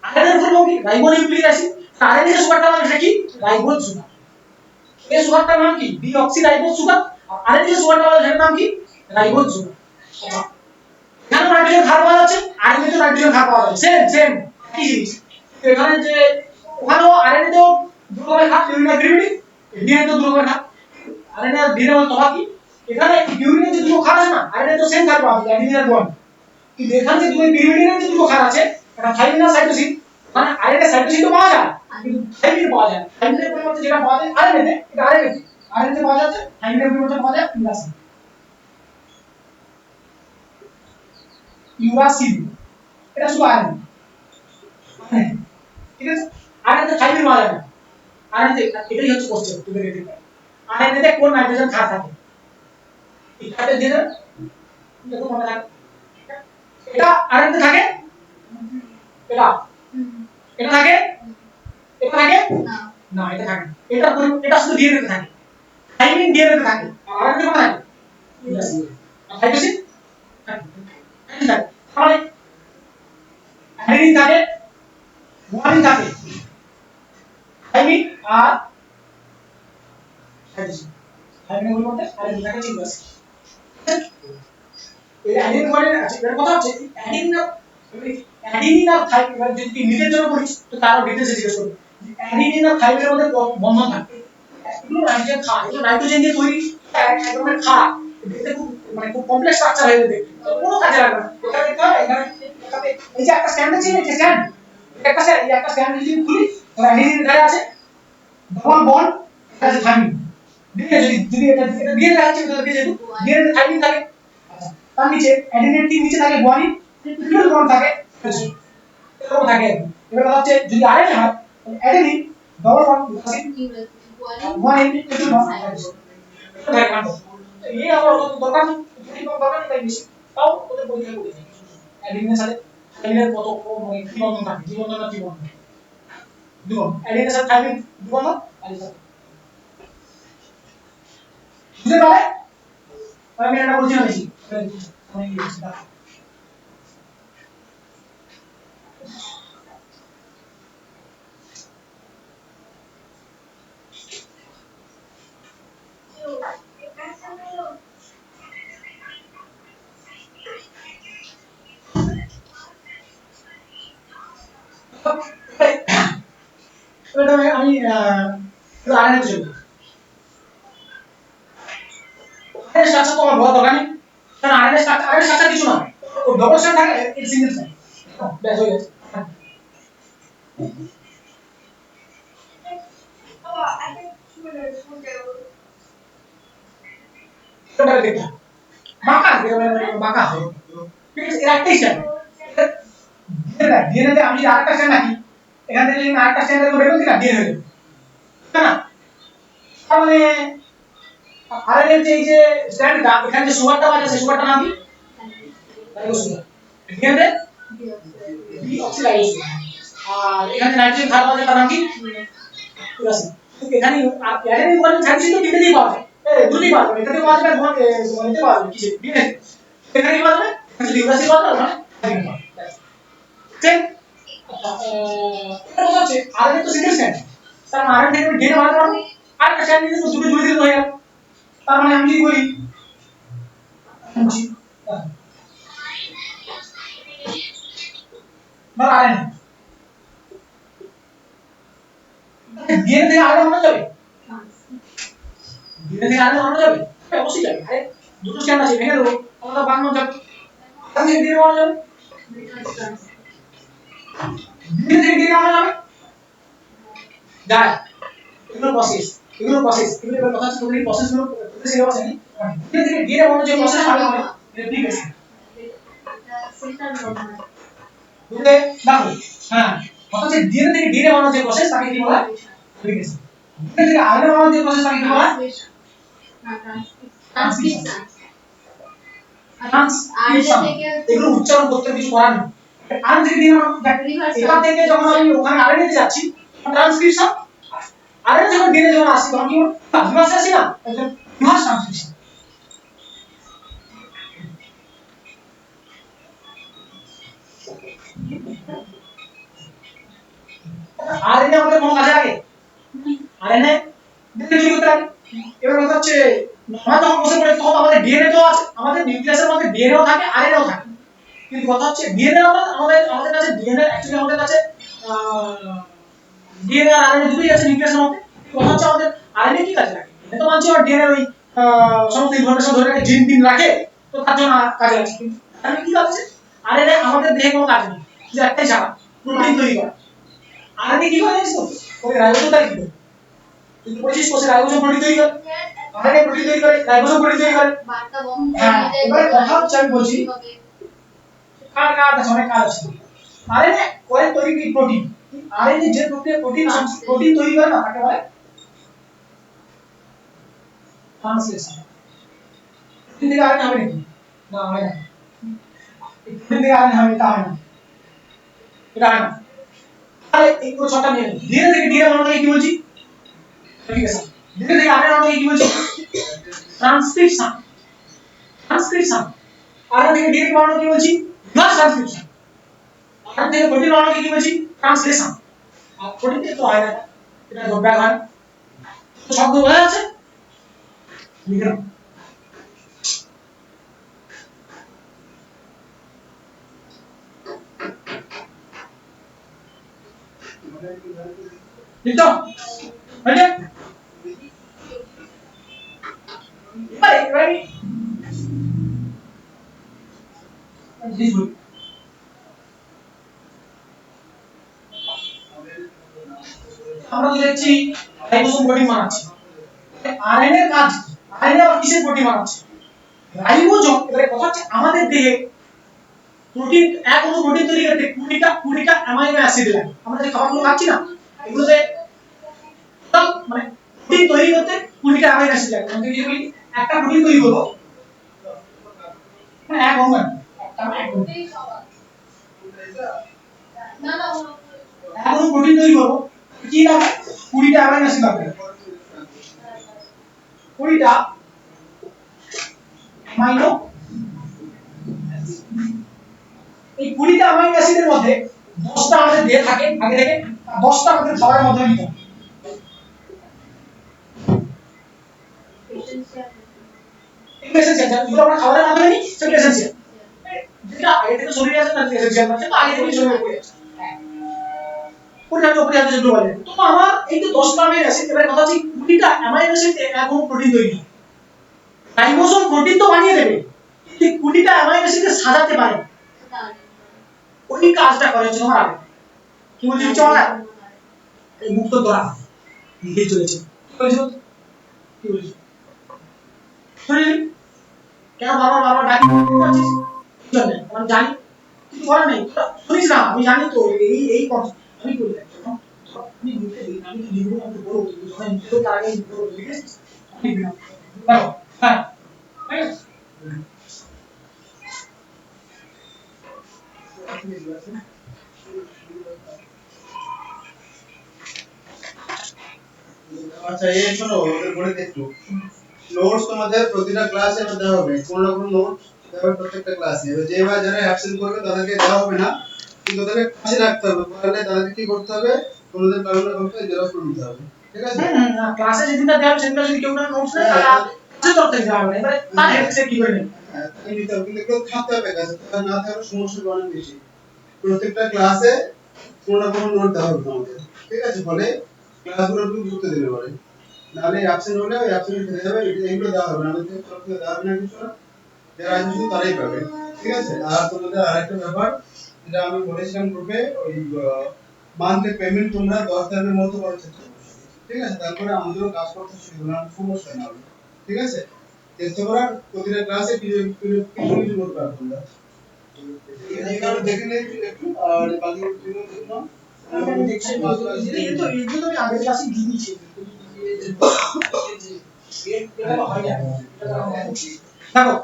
আরেকটা ফুল ফর্ম কি রাইবো নিউক্লিক অ্যাসিড তার যে সুগারটা পাওয়া যায় কি রাইবোজ সুগার এই সুগারটার নাম কি ডিঅক্সি রাইবোজ সুগার আর আরেকটা যে সুগারটা পাওয়া যায় সেটার নাম কি রাইবোজ সুগার এখানে নাইট্রোজেন ক্ষার পাওয়া যাচ্ছে আর এখানে নাইট্রোজেন ক্ষার পাওয়া যাচ্ছে সেম সেম একই জিনিস তো এখানে যে ওখানেও আরএনএ তো দুটো করে ক্ষার ইউরিয়া গ্রিভিটি ডিএনএ তো দুটো করে ক্ষার আরএনএ আর ডিএনএ এর তফাৎ কি এখানে ইউরিয়া যে দুটো ক্ষার আছে না আরএনএ তো সেম ক্ষার পাওয়া যায় অ্যাডিনিন আর গুয়ানিন কিন্তু এখানে যে দুটো পিরিমিডিনের যে দুটো ক্ষার আছে এটা থাইমিন আর সাইটোসিন মানে আরএনএ সাইটোসিন তো পাওয়া যায় কিন্তু থাইমিন পাওয়া যায় থাইমিনের পরিবর্তে যেটা পাওয়া যায় আরএনএ এটা আরএনএ পাওয়া যাচ্ছে থাইমিনের পরিবর্তে পাওয়া যায় ইউরাসিন ইউরাসিন এটা শুধু আরএনএ ঠিক আছে আরএনএ থাইমিন পাওয়া যায় না আরএনএ এটাই হচ্ছে কোশ্চেন তুমি রেডি করো আরএনএ তে কোন নাইট্রোজেন ক্ষার থাকে এটাতে দিয়ে দেন দেখো মনে রাখ এটা আরএনএ থাকে এটা এটা থাকে এটা থাকে না না এটা থাকে এটা এটা শুধু ডিএনএ তে থাকে থাইমিন ডিএনএ তে থাকে আর আরএনএ কোথায় থাকে ইউরাসিন আর থাইমিন থাকে তাহলে অ্যাডিনিন থাকে গুয়ানিন থাকে থাইমিন আর সাইটোসিন থাইমিনের পরিবর্তে আরএনএ থাকে ইউরাসিন এই অ্যাডিনিন গুয়ানিন আছে এর কথা হচ্ছে অ্যাডিনিন আর থাইমিন যদি নিটের জন্য বলিস তো তারও ডিটেইলসে জিজ্ঞেস করবে অ্যাডিনিন আর থাইমিনের মধ্যে বন্ধন থাকে এগুলো নাইট্রোজেন ক্ষার এগুলো নাইট্রোজেন দিয়ে তৈরি এক ধরনের ক্ষার দেখতে খুব মানে খুব কমপ্লেক্স স্ট্রাকচার হয়ে দেখতে কোনো কাজে লাগবে না এখানে দেখতে হয় এখানে এই যে একটা স্ট্যান্ড আছে এই যে স্ট্যান্ড একটা স্ট্যান্ড যদি খুলি তাহলে অ্যাডিনিন ধারে আছে ডবল বন্ড আছে থাইমিন দিয়ে যদি এটা দিয়ে আছে তাহলে দিয়ে দিয়ে থাইমিন থাকে আচ্ছা তার নিচে অ্যাডিনিন টি নিচে থাকে গুয়ানিন ট্রিপল বন্ড থাকে এরকম থাকে এবার কথা হচ্ছে যদি আরএনএ হয় তাহলে adenine double bond guanine guanine triple bond থাকে এই আমার দরকার নেই তাই বেশি তাও ওদের পরীক্ষা করে দিই অ্যাডিনিনের সাথে থাইমিনের কত মানে কি বন্ধন থাকে কি বন্ধন না কি বন্ধন দুটো অ্যাডিনিনের সাথে থাইমিন দুটো বন্ধন আর এর সাথে বুঝতে পারলে আমি এটা বলছি না বেশি আমি কি বলছি এটা আমি আরএনএ তে চলি আরএনএ স্ট্রাকচার তো আমার বড় দরকার নেই কারণ আরএনএ স্ট্রাকচার কিছু না ও ডবল স্ট্যান্ড থাকে এর সিঙ্গেল স্ট্যান্ড ব্যাস হয়ে গেছে এটা দেখো বাঁকা হয় ঠিক আছে এর একটাই স্ট্যান্ড ডিএনএ তে আমি যদি আরেকটা স্ট্যান্ড রাখি এখান থেকে যদি আরেকটা স্ট্যান্ড রাখবো বের করতে না ডিএনএ হয়ে যাবে না তার মানে আরএনএ যে এই যে স্ট্যান্ডটা এখানে যে সুগারটা আছে সেই সুগারটার নাম কি রাইবোজ সুগার ডিএনএ ডিঅক্সিরাইবোজ আর এখানে নাইট্রোজেন ক্ষার পাওয়া যায় তার নাম কি ইউরাসিন এখানে অ্যাডেনিন গুয়ানিন সাইটোসিন তো তিনটেই পাওয়া যায় দুটোই পাওয়া যাবে এটাতে পাওয়া যাবে গুয়ানিনতে পাওয়া যাবে কিসে ডিএনএ এখানে কি পাওয়া যাবে যদি ইউরাসিন পাওয়া যাবে ওখানে থাইমিন পাওয়া যাবে ঠিক এটা কথা হচ্ছে আরএনএ তো সিঙ্গেল স্ট্যান্ড তার মানে আরএনএ থেকে ডিএনএ বানাতে পারবো আর একটা স্ট্যান্ড নিয়ে দুটো জুড়ে দিলে হয়ে গেল তার মানে আমি যদি বলি ধর আরএনএ ডিএনএ থেকে আরএনএ বানানো যাবে ডিএনএ থেকে আরএনএ বানানো যাবে? হ্যাঁ, অবশ্যই যাবে। আরে দুটো স্ট্র্যান্ড আছে, ভেঙে দেবো, আমরা বানানো যাবে। আরএনএ থেকে ডিএনএ বানানো যাবে, ডিএনএ থেকে ডিএনএ বানানো যাবে, যায়। এগুলো প্রসেস, এগুলো কথা হচ্ছে তোমাদের এই প্রসেসগুলো প্রত্যেকটা সিলেবাসে নেই। ডিএনএ থেকে ডিএনএ বানানোর যে প্রসেস হবে আমাদের রেপ্লিকেশন। বুঝলে? দেখো, হ্যাঁ, কথা হচ্ছে ডিএনএ থেকে ডিএনএ বানানোর যে প্রসেস তাকে কি বলা হয়? রেপ্লিকেশন। ডিএনএ থেকে আরএনএ বানানোর যে প্রসেস তাকে কি বলা হয়? ট্রান্সক্রিপশন। এগুলো উচ্চারণ করতে কিছু করার নেই। আরএনএ থেকে ডিএনএ এখান থেকে যখন আমি ওখানে আরএনএ তে যাচ্ছি ট্রান্সক্রিপশন, আরএনএ যখন ডিএনএ যখন আসি তখন কি রিভার্স আসি না, রিভার্স ট্রান্সক্রিপশন। আরএনএ আমাদের কোন কাজে লাগে? আরএনএ ডিএনএ তৈরি করতে লাগে। এবার কথা হচ্ছে আমরা যখন বসে পড়ে তখন আমাদের ডিএনএ তো আছে, আমাদের নিউক্লিয়াসের মধ্যে ডিএনএও থাকে আরএনএও থাকে। কিন্তু কথা হচ্ছে ডিএনএ আমাদের কাছে ডিএনএ অ্যাকচুয়ালি আমাদের কাছে ডিএনএ আর আরএনএ দুটোই আছে নিউক্লিয়াসের মধ্যে। কথা হচ্ছে আমাদের আরএনএ কি কাজে লাগে? এটা তো মানছি আর ডিএনএ ওই সমস্ত ইনফরমেশন ধরে রাখে, জিন টিন রাখে, তো তার জন্য কাজে লাগছে। কিন্তু আরএনএ কি কাজ আছে? আরএনএ আমাদের দেহে কোনো কাজ নেই, যে একটাই ছাড়া প্রোটিন তৈরি করা। আরএনএ কি করে জানিস তো? ওই রাইবোজোম তৈরি করে। কিন্তু পরিচিত কোষে রাইবোজোম প্রোটিন তৈরি করে, আরএনএ প্রোটিন তৈরি করে, রাইবোজোম প্রোটিন তৈরি করে। বার্তা বহন হ্যাঁ, করে যায়। এবারে কথা হচ্ছে আমি বলছি কার আছে, অনেক কাজ আছে। আরএনএ কয়েল তৈরি কি প্রোটিন, আরএনএ যে প্রক্রিয়া প্রোটিন তৈরি করে না তাকে বলে ট্রান্সলেশন। প্রোটিন থেকে আরএনএ হবে নাকি? না, হয় না। প্রোটিন থেকে আরএনএ হবে, তা হয় না, এটা হয় না। তাহলে এই পুরো ছকটা নিয়ে নিন। ডিএনএ থেকে ডিএনএ বানানোকে কি বলছি? রেপ্লিকেশন। ডিএনএ থেকে আরএনএ বানানোকে কি বলছি? ট্রান্সক্রিপশন। ট্রান্সক্রিপশন। আরএনএ থেকে ডিএনএ বানানোকে কি বলছি? Reverse transcription. আরএনএ থেকে প্রোটিন বানানোকে কি বলছি? ট্রান্সলেশন। আর প্রোটিন থেকে তো হয় না, এটা জোড়ব্যাক হয়। তো শব্দ বোঝা যাচ্ছে? লিখে নাও। লিখো, হয়েছে? এবারে জিনিস বলি। আমরা তো দেখছি রাইবোজোম প্রোটিন বানাচ্ছে। আরএনএ এর কাজ কি? আরএনএ আবার কিসের প্রোটিন বানাচ্ছে? রাইবোজোম। এবারে কথা হচ্ছে আমাদের দেহে প্রোটিন, এক অণু প্রোটিন তৈরি করতে 20টা অ্যামাইনো অ্যাসিড লাগে। আমরা যে খাবারগুলো খাচ্ছি না এগুলোতে মানে প্রোটিন তৈরি করতে 20টা অ্যামাইনো অ্যাসিড লাগে। আমরা যদি বলি একটা প্রোটিন তৈরি করব, মানে এক অণু, একটা এক অণু, না না এক অণু প্রোটিন তৈরি করব, কি লাগে? 20টা অ্যামাইনো অ্যাসিড লাগে। 20টা অ্যামাইনো, এই 20টা অ্যামাইনো অ্যাসিডের মধ্যে 10টা আমাদের দেহে থাকে আগে থেকে, আর 10টা আমাদের খাবারের মধ্যে নিতে হবে। এসেনশিয়াল, যেগুলো আমরা খাবারের মাধ্যমে নিই সেগুলো এসেনশিয়াল। যেটা আগে থেকে শরীরে আছে তার এসেনশিয়াল না, সেটা আগে থেকে শরীরে পড়ে আছে। পরিহার্য অপরিহার্য যেগুলো বলে। তো আমার এই যে 10টা অ্যামাইনো অ্যাসিড, এবারে কথা হচ্ছে 20টা অ্যামাইনো অ্যাসিড এখন প্রোটিন তৈরি হয়। রাইবোজোম প্রোটিন তো বানিয়ে দেবে, কিন্তু 20টা অ্যামাইনো অ্যাসিডকে সাজাতে পারে, ওই কাজটা করে হচ্ছে তোমার আগে। কি বলছি বুঝছো আমার? এই মুক্ত ধরা লিখে চলেছে। কি বলছো? কি বলছো? শুনি কেন বারবার ডাকি করছিস? কি জন্য? আমি জানি কিছু করার নেই, শুনিস না? আমি জানি তো এই কথা আমি করি না। আমি লিখে দিই, আমি লিখবো, আমি বলবো, তুই যখন লিখবো তার আগে লিখবো, লিখেছিস? লিখবি না। দেখো, হ্যাঁ, ঠিক আছে। আচ্ছা, এই শোনো, ওদের বলে দেখো নোটস তোমাদের প্রতিটা ক্লাসে দেওয়া হবে, কোন না কোন নোটস দেওয়া হবে প্রত্যেকটা ক্লাসে। এবার যেবার যারা অ্যাবসেন্ট করবে তাদেরকে দেওয়া হবে না, কিন্তু তাদেরকে কাছে রাখতে হবে। তাহলে তাদেরকে কি করতে হবে? কোনদিন কারণে করতে জেরক্স করে নিতে হবে, ঠিক আছে? ক্লাসে যেদিনটা দেওয়া হবে সেদিনটা যদি কেউ না নোটস নেয় তাহলে ক্লাসের তরফ থেকে দেওয়া হবে না। এবারে তার হেল্প সে কি করে নেবে? হ্যাঁ, তাই নিতে হবে, কিন্তু কেউ থাকতে হবে কাছে, তা না থাকলে সমস্যা অনেক বেশি। প্রত্যেকটা ক্লাসে কোন না কোন নোট দেওয়া হবে তোমাদের, ঠিক আছে? ফলে ক্লাসগুলো একটু গুরুত্ব দিতে পারে। নাহলে অ্যাবসেন্ট হলে ওই অ্যাবসেন্ট থেকে যাবে, এগুলো দেওয়া হবে না, আমাদের তরফ থেকে দেওয়া হবে না কিছু না, যারা আছে শুধু তারাই পাবে, ঠিক আছে। আর তোমাদের আরেকটা ব্যাপার যেটা আমি বলেছিলাম গ্রুপে, ওই মান্থলি পেমেন্ট তোমরা 10 তারিখের মধ্যে করার চেষ্টা করবে, ঠিক আছে, তারপরে আমাদেরও কাজ করতে সুবিধা না, সমস্যা না হবে, ঠিক আছে। চেষ্টা করার প্রতিটা ক্লাসে কিছু কিছু কিছু নোট রাখো তোমরা, এই কারণে দেখে নেই একটু, আর বাকি কিছু না আমি দেখছি এই তো এইগুলো আমি আগের ক্লাসে দিয়ে দিয়েছি এটা হয় না দেখো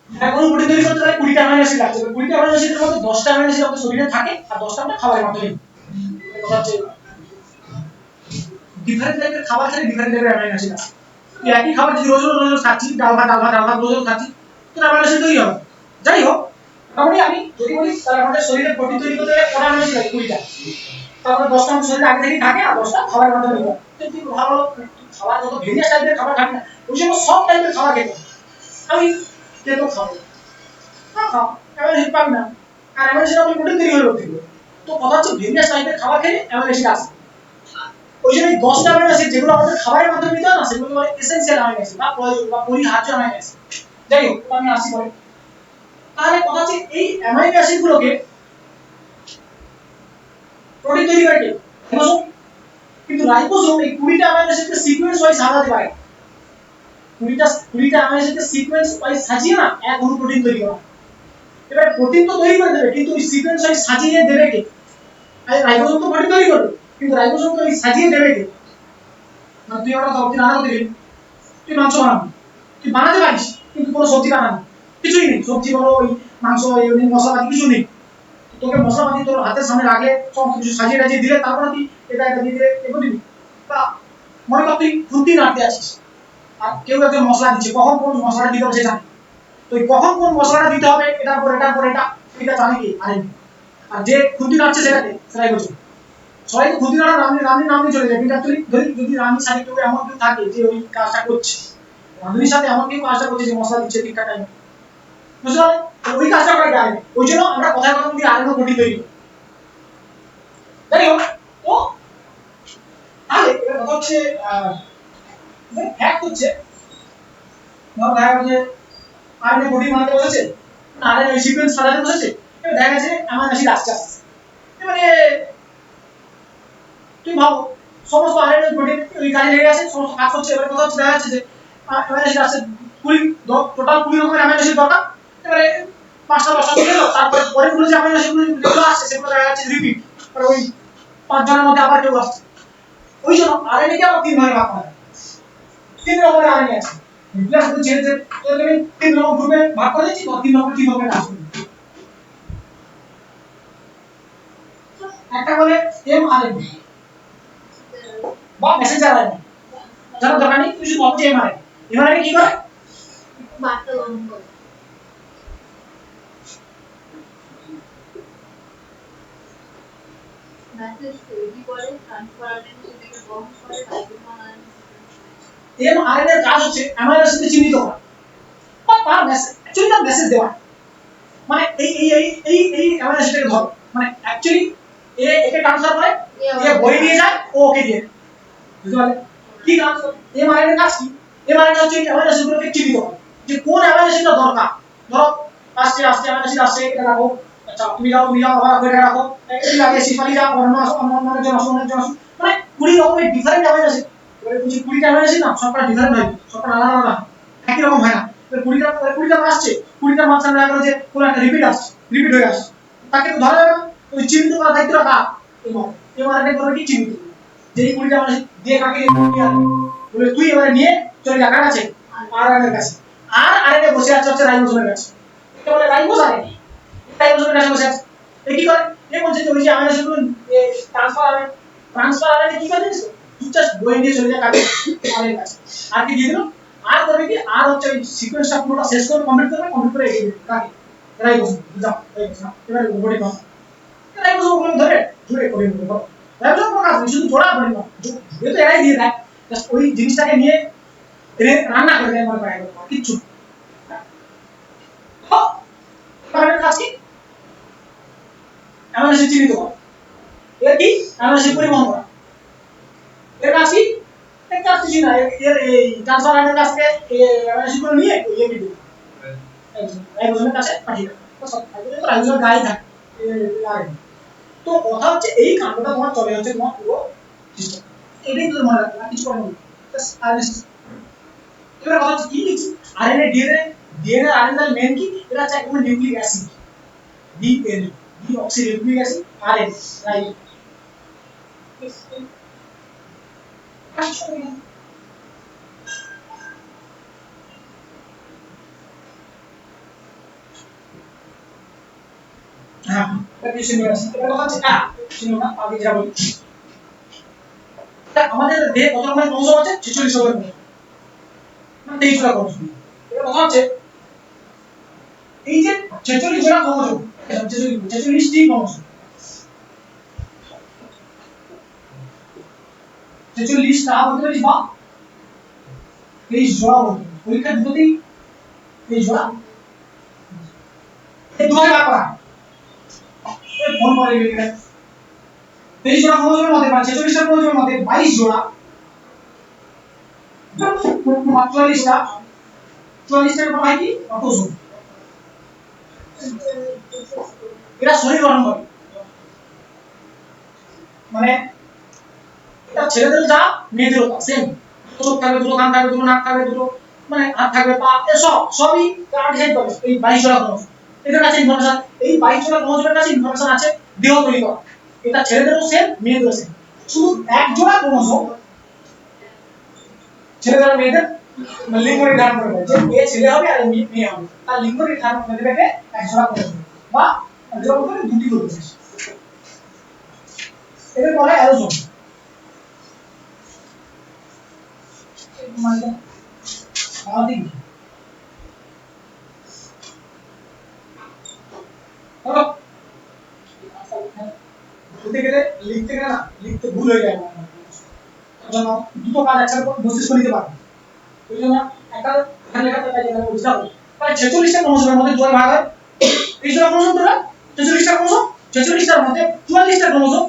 এখন প্রোটিন তৈরি করতে গেলে 20টা অ্যামাইনো অ্যাসিড লাগছে 20টা অ্যামাইনো অ্যাসিডের মধ্যে 10টা অ্যামাইনো অ্যাসিড আমাদের শরীরে থাকে আর 10টা আমরা খাবারের মাধ্যমে কথা হচ্ছে ডিফারেন্ট টাইপের খাবার খেলে ডিফারেন্ট টাইপের অ্যামাইনো অ্যাসিড আছে তুই একই খাবার যদি রোজ রোজ খাচ্ছি ডাল ভাত রোজ রোজ খাচ্ছি তোর অ্যামাইনো অ্যাসিড তৈরি হবে যাই হোক তাহলে আমি যদি বলি তাহলে আমাদের শরীরে প্রোটিন তৈরি করতে গেলে কটা অ্যামাইনো অ্যাসিড লাগে 20টা তারপরে 10টা আমাদের শরীরে আগে থেকেই থাকে আর 10টা খাবারের মাধ্যমে নিতে হয় কিন্তু ভালো খাবার যত ভেরিয়াস টাইপের খাবার থাকে না ওই জন্য সব টাইপের খাবার খেতে আমি কেটো খাবো না খাও অ্যামাইনো অ্যাসিড পাবি না আর অ্যামাইনো অ্যাসিড আপনি প্রোটিন তৈরি হয়ে উঠবে তো কথা হচ্ছে ভেরিয়াস টাইপের খাবার খেলে অ্যামাইনো অ্যাসিড আসে ওই জন্য 10টা অ্যামাইনো অ্যাসিড যেগুলো আমাদের খাবারের মাধ্যমে নিতে হয় না সেগুলো বলে এসেনশিয়াল অ্যামাইনো অ্যাসিড বা প্রয়োজন বা পরিহার্য অ্যামাইনো অ্যাসিড যাই হোক আমি আসি পরে তাহলে কথা হচ্ছে এই অ্যামাইনো অ্যাসিড গুলোকে প্রোটিন তৈরি করে কে রাইবোসোম কিন্তু রাইবোসোম এই 20টা অ্যামাইনো অ্যাসিডকে সিকোয়েন্স ওয়াইজ সাজাতে পারে 20টা অ্যামাইনো অ্যাসিডকে সিকোয়েন্স ওয়াইজ সাজিয়ে না এক অণু প্রোটিন তৈরি করা এবার প্রোটিন তো তৈরি করে দেবে কিন্তু ওই সিকোয়েন্স ওয়াইজ সাজিয়ে দেবে কে আর রাইবোসোম তো প্রোটিন তৈরি করবে কিন্তু রাইবোসোম তো ওই সাজিয়ে দেবে কে মানে তুই ওটা সবজি রান্না করতে গেলি তুই মাংস বানাবি তুই বানাতে পারিস কিন্তু কোনো সবজি বানাবি কিছুই নেই সবজি বলো ওই মাংস এই মশলাপাতি কিছু নেই তোকে মশলাপাতি তোর হাতের সামনে রাখলে সব কিছু সাজিয়ে টাজিয়ে দিলে তারপরে তুই এটা দিয়ে দিলে এগো দিবি বা মনে কর তুই খুন্তি নাড়তে আছিস আর কেউ একজন মশলা দিচ্ছে কখন কোন মশলাটা দিতে হবে সে জানে তো কখন কোন মশলাটা দিতে হবে এটার পর এটা জানে কি আর যে খুন্তি নাড়ছে সেটাকে সেটাই বলছে সবাই তো খুন্তি নাড়া নাম চলে যায় কিন্তু অ্যাকচুয়ালি যদি রান্নার সাথে কেউ এমন কেউ থাকে যে ওই কাজটা করছে রাঁধুনির সাথে এমন কেউ কাজটা করছে যে মশলা দিচ্ছে ঠিকঠাক টাইমে বুঝতে পারলে ওই কাজটা করে জানে ওই জন্য আমরা কথায় কথা বলি আরেকটা প্রোটিন তৈরি করি তাই হোক তো তাহলে এবার কথা হচ্ছে ফ্যাক্ট হচ্ছে ধর দেখা গেছে আরএনএ প্রোটিন বানাতে বলেছে আরএনএ সিকোয়েন্স সাজাতে বলেছে এবার দেখা গেছে অ্যামাইনো অ্যাসিড আসছে এবারে তুই ভাবো সমস্ত আরএনএ প্রোটিন ওই কাজে লেগে আছে সমস্ত কাজ করছে এবারে কথা হচ্ছে দেখা যাচ্ছে যে অ্যামাইনো অ্যাসিড আসছে 20 টোটাল 20 রকমের অ্যামাইনো অ্যাসিড দরকার এবারে 5টা 10টা দিয়ে দাও তারপরে পরেগুলো যে অ্যামাইনো অ্যাসিড গুলো আসছে সেগুলো দেখা যাচ্ছে রিপিট আর ওই 5 জনের মধ্যে আবার কেউ আসছে ওই জন্য আরএনএ কে আবার 3 ভাগে ভাগ করা হয় 3 রকমের আরএনএ আছে নিউক্লিয়াস গুলো ছেড়ে যে তোকে আমি 3 রকম গ্রুপে ভাগ করে দিচ্ছি তো 3 রকমের কাজ করবে একটা বলে এমআরএনএ বা মেসেঞ্জার আরএনএ জানা দরকার নেই তুমি শুধু ভাবছো এমআরএনএ কি করে বার্তা বহন করে মেসেজ তৈরি করে ট্রান্সফার আরএনএ সেটাকে বহন করে রাইবোসোম আরএনএ এমআরএনএ এর কাজ হচ্ছে অ্যামাইনো অ্যাসিড চিহ্নিত করা বা তার মেসেজ অ্যাকচুয়ালি তার মেসেজ দেওয়া মানে এই অ্যামাইনো অ্যাসিডকে ধরো মানে অ্যাকচুয়ালি একে ট্রান্সফার করে এ বই নিয়ে যায় ও ওকে দিয়ে বুঝতে পারলে কি কাজ এমআরএনএ কাজ কি এমআরএনএ হচ্ছে অ্যামাইনো অ্যাসিডগুলোকে চিহ্নিত করে যে কোন অ্যামাইনো অ্যাসিডটা দরকার ধরো আসছে অ্যামাইনো অ্যাসিড আসছে এটা রাখো আচ্ছা তুমি যাও আবার করে রাখো এই লাগে সিফালি যাও অন্য জন আসুন মানে 20 রকমের ডিফারেন্ট অ্যামাইনো অ্যাসিড এবারে বুঝি 20টা অ্যামাইনো অ্যাসিড না সবটা ডিফারেন্ট হয় সবটা আলাদা আলাদা একই রকম হয় না এবার 20টা আসছে 20টার মাঝখানে দেখা গেল যে কোন একটা রিপিট হয়ে আসছে তাকে তো ধরা যাবে না ওই চিহ্নিত করা দায়িত্বটা কার এমআরএনএ করে কি চিহ্নিত যে এই 20টা মানে দিয়ে কাকে বলে তুই এবারে নিয়ে চলে যা কার কাছে আরএনএ এর কাছে আর আরএনএ বসে আছে হচ্ছে রাইবোসোমের কাছে এটা বলে রাইবোস আরএনএ রাইবোসোমের কাছে বসে আছে এ কি করে এ বলছে যে ওই যে অ্যামাইনো অ্যাসিডগুলো ট্রান্সফার আরএনএ কি করে জানিস জাস্ট বই নিয়ে চলে যা কাকে আরএনএ কাছে আর কি দিয়ে দিল আর করবে কি আর হচ্ছে ওই সিকোয়েন্সটা পুরোটা শেষ করে কমপ্লিট করে এগিয়ে দিবে কাকে রাইবোসোম যাও রাইবোসোম এবারে বডি পাস রাইবোসোম গুলো ধরে জুড়ে করে দেবো রাইবোসোম কোনো কাজ নেই শুধু জোড়া বডি পাস জুড়ে তো এরাই দিয়ে দেয় জাস্ট ওই জিনিসটাকে নিয়ে রান্না করে দেয় মনে করে কিচ্ছু কারণ কাজ কি অ্যামাইনো অ্যাসিড চিহ্নিত করে এর কি অ্যামিনো অ্যাসিড পরিবহন করা এর কাজ কি এর কাজ কিছু না এর এই ট্রান্সফার লাইনের কাছ থেকে অ্যামিনো অ্যাসিড করে নিয়ে ওই একে দিবে রাইবোজোমের কাছে পাঠিয়ে দেবে তো সব রাইবোজোমের গায়ে থাকে লাগে তো কথা হচ্ছে এই কাণ্ডটা তোমার চলে হচ্ছে তোমার পুরো সিস্টেম এটাই তো মনে রাখবে কিছু করার নেই জাস্ট আরএনএ এবার কথা হচ্ছে কি আরএনএ ডিএনএ আরএনএ মেন কি এটা হচ্ছে একটা nucleic acid DNA deoxy nucleic acid RNA right হ্যাঁ এটা কিছু নিয়ে আসছে এটা কথা হচ্ছে শুনো না আগে যা বলি আমাদের দেহে কত রকমের ক্রোমোজোম আছে 46 রকমের মানে 23 জোড়া ক্রোমোজোম এটা কথা হচ্ছে এই যে 46 জোড়া ক্রোমোজোম 46 টি ক্রোমোজোম 46 টা বলতে পারিস বা 23 জোড়া বলতে পরীক্ষা দুটোতেই 23 জোড়া এই দুটোই ভাগ করা এই ফোন করে গেলে 23 জোড়া ক্রোমোজোমের মধ্যে 46 টা ক্রোমোজোমের মধ্যে 22 জোড়া 44 টা 44 টার উপর হয় কি অটোজোম এরা শরীর গঠন করে মানে এটা ছেলেদের যা মেয়েদেরও তা সেম চোখ থাকবে দুটো কান থাকবে দুটো নাক থাকবে দুটো মানে হাত থাকবে পা এসব সবই তারা ডিজাইন করে এই 22 জোড়া ক্রোমোজোম এটার কাছে ইনফরমেশন এই 22 জোড়া ক্রোমোজোমের কাছে ইনফরমেশন আছে দেহ তৈরি করা এটা ছেলেদেরও সেম মেয়েদেরও সেম শুধু এক জোড়া ক্রোমোজোম ছেলেদের আর মেয়েদের লিঙ্গ নির্ধারণ করে দেয় যে এ ছেলে হবে আর মেয়ে হবে তার লিঙ্গ নির্ধারণ করে দেবে এক জোড়া ক্রোমোজোম বা এক জোড়া বলতে দুটি ক্রোমোজোম এদের বলা হয় অ্যালোজোম মানে আমাদের হলো বলতে গেলে লিখতে গেলে না লিখতে ভুল হয়ে যায় জন্য দুটো কাজ একসাথে মস্তিষ্ক নিতে পারে ওই জন্য একটা এখানে লেখা থাকে যেটা বুঝতে হবে তাহলে 46 টা ক্রোমোজোমের মধ্যে দুই ভাগ হয় এই জোড়া ক্রোমোজোম তোরা 46 টা ক্রোমোজোম 46 টার মধ্যে 44 টা ক্রোমোজোম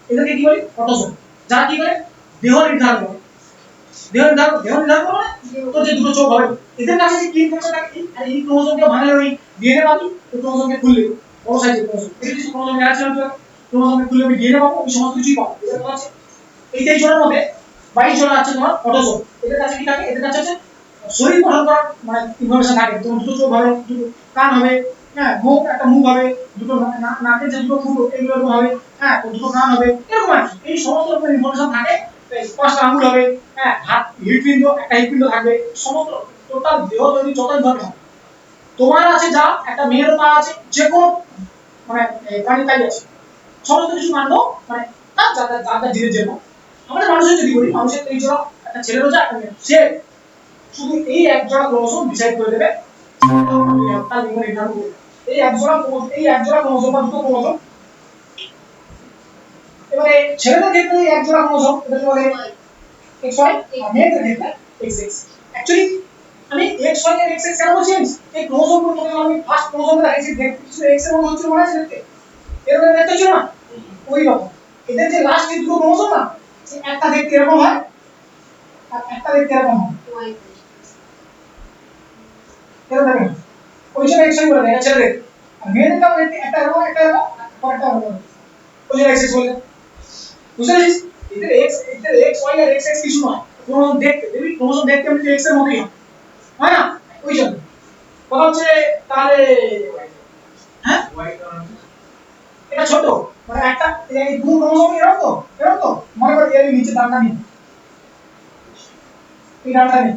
এদেরকে কি বলি অটোজোম যারা কি করে দেহ নির্ধারণ করে দেহ নির্ধারণ করে তো যে দুটো চোখ হবে এদের কাছে যে কি ইনফরমেশন থাকে আর এই ক্রোমোজোমকে ভাঙলে ওই ডিএনএ পাবি ওই ক্রোমোজোমকে খুললে বড় সাইজের ক্রোমোজোম এই কিছু ক্রোমোজোম আছে ক্রোমোজোমকে খুললে আমি ডিএনএ পাবো ওই সমস্ত কিছুই পাবো এদের কথা আছে এই 23 জোড়ার মধ্যে 22 জোড়া আছে তোমার অটোজোম এদের কাছে কি থাকে এদের কাছে হচ্ছে শরীর গঠন করার মানে ইনফরমেশন থাকে তোমার দুটো চোখ হবে দুটো কান হবে হ্যাঁ মুখ একটা মুখ হবে দুটো নাকের যে দুটো ফুটো এগুলো এরকম হবে হ্যাঁ দুটো কান হবে এরকম আর এই সমস্ত রকমের ইনফরমেশন থাকে পাঁচটা আঙুল হবে হ্যাঁ হাত হৃৎপিণ্ড একটা হৃৎপিণ্ড থাকবে সমস্ত টোটাল দেহ তৈরি যত ইনফরমেশন তোমার আছে যা একটা মেয়েরও তা আছে যে কোনো মানে প্রাণী তাই আছে সমস্ত কিছু কাণ্ড মানে তার যার জিনিস জন্য আমাদের মানুষের যদি বলি মানুষের এই জোড়া একটা ছেলেরও যা একটা মেয়ে সে শুধু এই এক জোড়া ক্রোমোজোম ডিসাইড করে দেবে তার লিঙ্গ নির্ধারণ করবে এই এক জোড়া ক্রোমোজোম বা দুটো ক্রোমোজোম এবারে ছেলেদের ক্ষেত্রে এক জোড়া ক্রোমোজোম এটাকে বলে XY আর মেয়েদের ক্ষেত্রে XX অ্যাকচুয়ালি আমি XY আর XX কেন বলছি এই ক্রোমোজোমগুলো মনে আমি ফার্স্ট ক্রোমোজোমটা দেখেছি দেখতে কিছু X এর মতো হচ্ছে মনে আছে দেখতে এরকম দেখতে ছিল না ওই রকম এদের যে লাস্ট দুটো ক্রোমোজোম না একটা দেখতে এরকম হয় আর একটা দেখতে এরকম হয় এরকম দেখেন ওই জন্য XY বলে দেয় ছেলেদের আর মেয়েদের কাছে দেখতে একটা এরকম একটা এরকম আর একটা এরকম ওই জন্য XX বলে বুঝছিস এদের XY আর XX কিছু নয় ক্রোমোজোম দেখতে দেখবি ক্রোমোজোম দেখতে এমনি X এর মতোই হয় না ওই জন্য কথা হচ্ছে তাহলে হ্যাঁ এটা ছোট মানে একটা এই দুটো ক্রোমোজোম এরকম তো মনে কর এর নিচে ডানটা নেই এই ডানটা নেই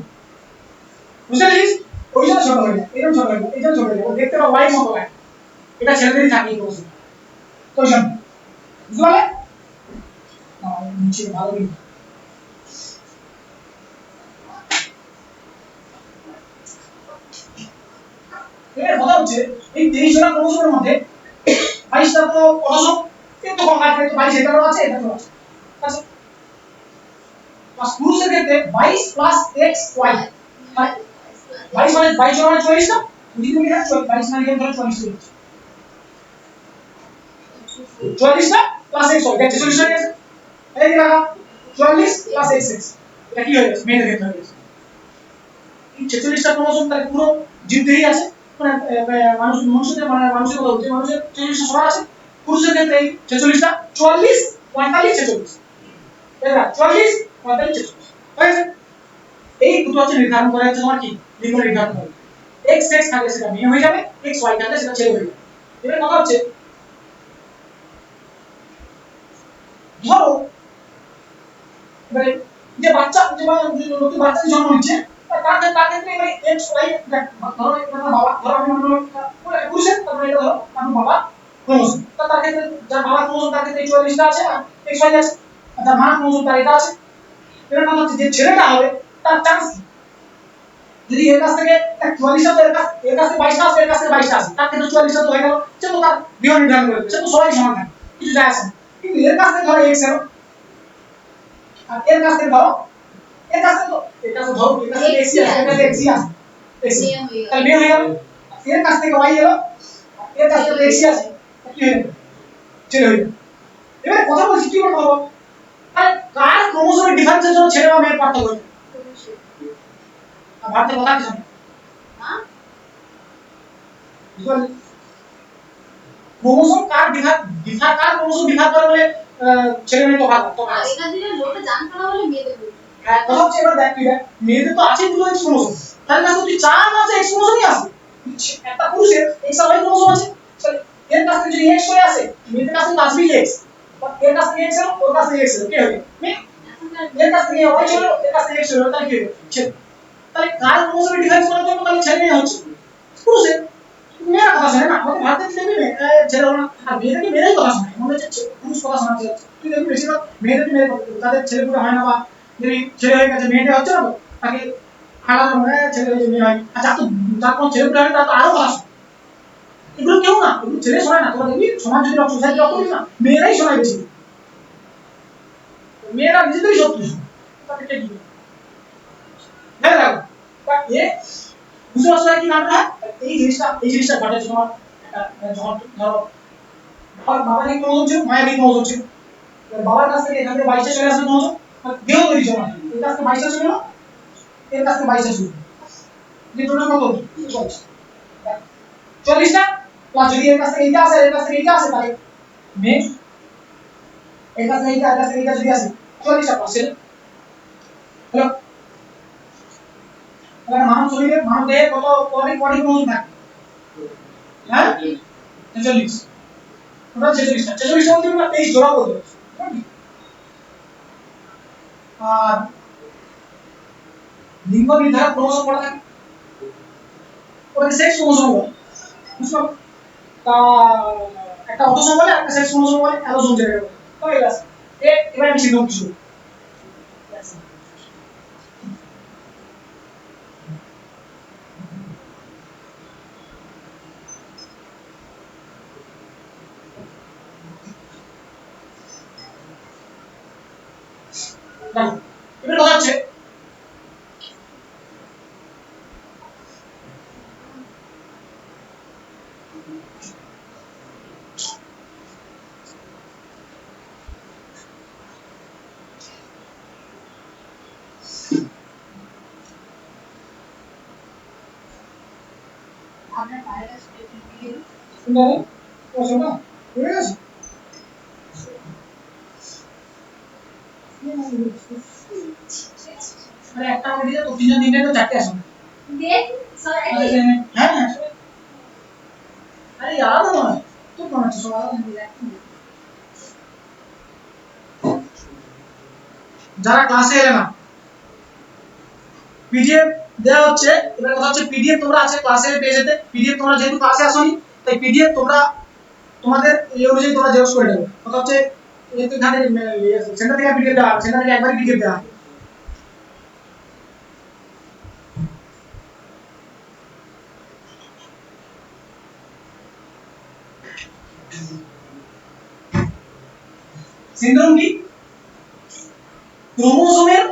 বুঝছিস ওই জন্য ছোট হয়ে যায় এরকম ছোট হয়ে যায় এই জন্য ছোট হয়ে যায় দেখতে না ওয়াই মতো লাগে এটা ছেলেদেরই থাকে এই ক্রোমোজোম তো ওই জন্য বুঝতে পারলে নিচে ভালো দিন এর কথা হচ্ছে এই 23 জোড়া ক্রোমোজোমের মধ্যে 22 টা তো অটোজোম কিন্তু কম আছে 22 এটারও আছে এটারও আছে আচ্ছা প্লাস পুরুষের ক্ষেত্রে 22 প্লাস XY মানে 22 মানে 22 জোড়া মানে 44 না যদি তুমি এটা 22 মানে ধরো 44 44 না প্লাস এক্স ওয়াই এটা 46 হয়ে গেছে এই রাখা 44 প্লাস এক্স এক্স এটা কি হয়ে গেছে মেয়েদের ক্ষেত্রে হয়ে গেছে এই 46টা ক্রোমোসোম তাহলে পুরো জীবদেহী আছে মানে মানুষের মানে মানুষের কথা বলছি মানুষের 46টা সবার আছে পুরুষের ক্ষেত্রে এই 46টা 44 45 46 এরা 44 45 46 হয়েছে এই দুটো হচ্ছে নির্ধারণ করা হচ্ছে তোমার কি লিঙ্গ নির্ধারণ করে এক্স এক্স থাকলে সেটা মেয়ে হয়ে যাবে এক্স ওয়াই থাকলে সেটা ছেলে হয়ে যাবে এবার কথা হচ্ছে ধরো এবারে যে বাচ্চা যে নতুন বাচ্চা জন্ম নিচ্ছে তার ক্ষেত্রে এবারে এক্স ওয়াই ধরো এটা বাবা ধরো আমি মনে করো পুরুষের তারপরে এটা ধরো আমার বাবা ক্রোমোসোম তার ক্ষেত্রে যার বাবা ক্রোমোসোম তার ক্ষেত্রে 44টা আছে আর এক্স ওয়াই আছে আর যার মা ক্রোমোসোম তার এটা আছে এবার কথা হচ্ছে যে ছেলেটা হবে তার চান্স যদি এর কাছ থেকে 44টা তো এর কাছ থেকে 22টা আসবে এর কাছ থেকে 22টা আসবে তার ক্ষেত্রে 44টা তো হয়ে গেল সে তো তার বিয়ে নির্ধারণ করবে সে তো সবাই সমান থাকে কিছু যায় আসে কিন্তু এর কাছ থেকে ধরো এক্স এর আর এর কাছ থেকে ধরো এর কাছ থেকে ধরো এর কাছ থেকে এক্স আছে এর কাছে এক্স আছে এক্স তাহলে বিয়ে হয়ে গেল এর কাছ থেকে ওয়াই এলো এর কাছ থেকে এক্স আছে কি হয়ে গেল ছেলে হয়ে গেল এবার কথা বলছি কি করে বলবো আরে কার ক্রোমোসোমের ডিফারেন্সের জন্য ছেলে বা মেয়ের পার্থক্য হয় আর ভাবতে কথা কিছু না হ্যাঁ বুঝলি ক্রোমোসোম কার কার ক্রোমোসোম ডিফার করে বলে ছেলে মেয়ে তো আর এটা দিলে লোকে জানতে না বলে মেয়েদের বলছে হ্যাঁ কথা হচ্ছে এবার দেখ তুই দেখ মেয়েদের তো আছে দুটো এক্স ক্রোমোসোম তাহলে কাছে তুই চার আছে এক্স ক্রোমোসোমই আছে একটা পুরুষের এক্স আর ওয়াই ক্রোমোসোম আছে তাহলে এর কাছে যদি এক্স হয়ে আসে মেয়েদের কাছে তো আসবেই এক্স এর কাছে এক্স এলো ওর কাছে এক্স এলো কে হবে মেয়ে এর কাছ থেকে ওয়াই ছিল এর কাছ থেকে এক্স হলো তাহলে কি হবে ছেলে তাহলে কার ক্রোমোসোমের ডিফারেন্স করার জন্য তাহলে ছেলে মেয়ে হচ্ছে পুরুষের মেয়েরা কথা শোনে না আমাদের ভারতে ছেলে মেয়ে ছেলে না আর মেয়েদেরকে মেয়েরাই কথা শোনে মনে হচ্ছে পুরুষ কথা শোনাচ্ছে তুই দেখবি বেশিরভাগ মেয়েদেরকে মেয়ে তাদের ছেলেপুলে হয় না বা যদি ছেলে হয়ে গেছে মেয়েটা হচ্ছে না তো তাকে আলাদা মনে হয় ছেলে হয়েছে মেয়ে হয় আর যার কোনো ছেলেপুলে হয় তার তো আরো কথা শোনে এগুলো কেউ না এগুলো ছেলে শোনায় না তোরা দেখবি সমাজ যদি সোসাইটি লক্ষ্য করিস না মেয়েরাই শোনায় বেশি মেয়েরা নিজেদেরই শত্রু তাদেরকে কি হ্যাঁ দেখো এ বুঝতে পারছো কি নামটা এই জিনিসটা ঘটে তোমার যখন ধরো বাবার এই ক্রোমোসোম ছিল মায়ের এই ক্রোমোসোম ছিল বাবার কাছ থেকে এখান থেকে 22টা চলে আসবে ক্রোমোসোম দেহ তৈরি জমা এর কাছ থেকে 22টা ছিল এর কাছ থেকে 22টা ছিল যে টোটাল কত 40টা প্লাস যদি এর কাছ থেকে এইটা আসে এর কাছ থেকে এইটা আসে তাহলে মেয়ে এর কাছ থেকে এইটা এর কাছ থেকে এইটা যদি আসে 40টা প্লাস ছিল হ্যালো তাহলে মানব শরীরে মানব দেহে কত কটি ক্রোমোসোম থাকে হ্যাঁ 46 টোটাল 46টা 46টা মধ্যে আমরা 23 জোড়া বলতে পারি আর লিঙ্গ নির্ধারক ক্রোমোসোম কটা থাকে ওটাকে সেক্স ক্রোমোসোম বলে বুঝছো তা একটা অটোসোম বলে একটা সেক্স ক্রোমোসোম বলে অ্যালোসোম যেটা বলে তো এই আছে এবার আমি শিখব কিছু দেখো এবার কথা হচ্ছে আপনার ভাইরাস দিয়ে শুনতে পাচ্ছ না বুঝে গেছো আরে একটা করে দিলে তো তিনজন দিনে তো চারটে আসবে দেখ সবাই হ্যাঁ হ্যাঁ আরে আলাদা নয় তো মনে হচ্ছে সব আলাদা যারা ক্লাসে এলে না পিডিএফ দেওয়া হচ্ছে এবার কথা হচ্ছে পিডিএফ তোমরা আছে ক্লাসের পেজেতে পিডিএফ তোমরা যেহেতু ক্লাসে আসোনি তাই পিডিএফ তোমরা তোমাদের এই অনুযায়ী তোমরা জেরক্স করে নেবে কথা হচ্ছে এখানে সেন্টার থেকে পিডিএফ দেওয়া সেন্টার থেকে একবারই পিডিএফ দেওয়া সিনড্রোম কি ক্রোমোসোমের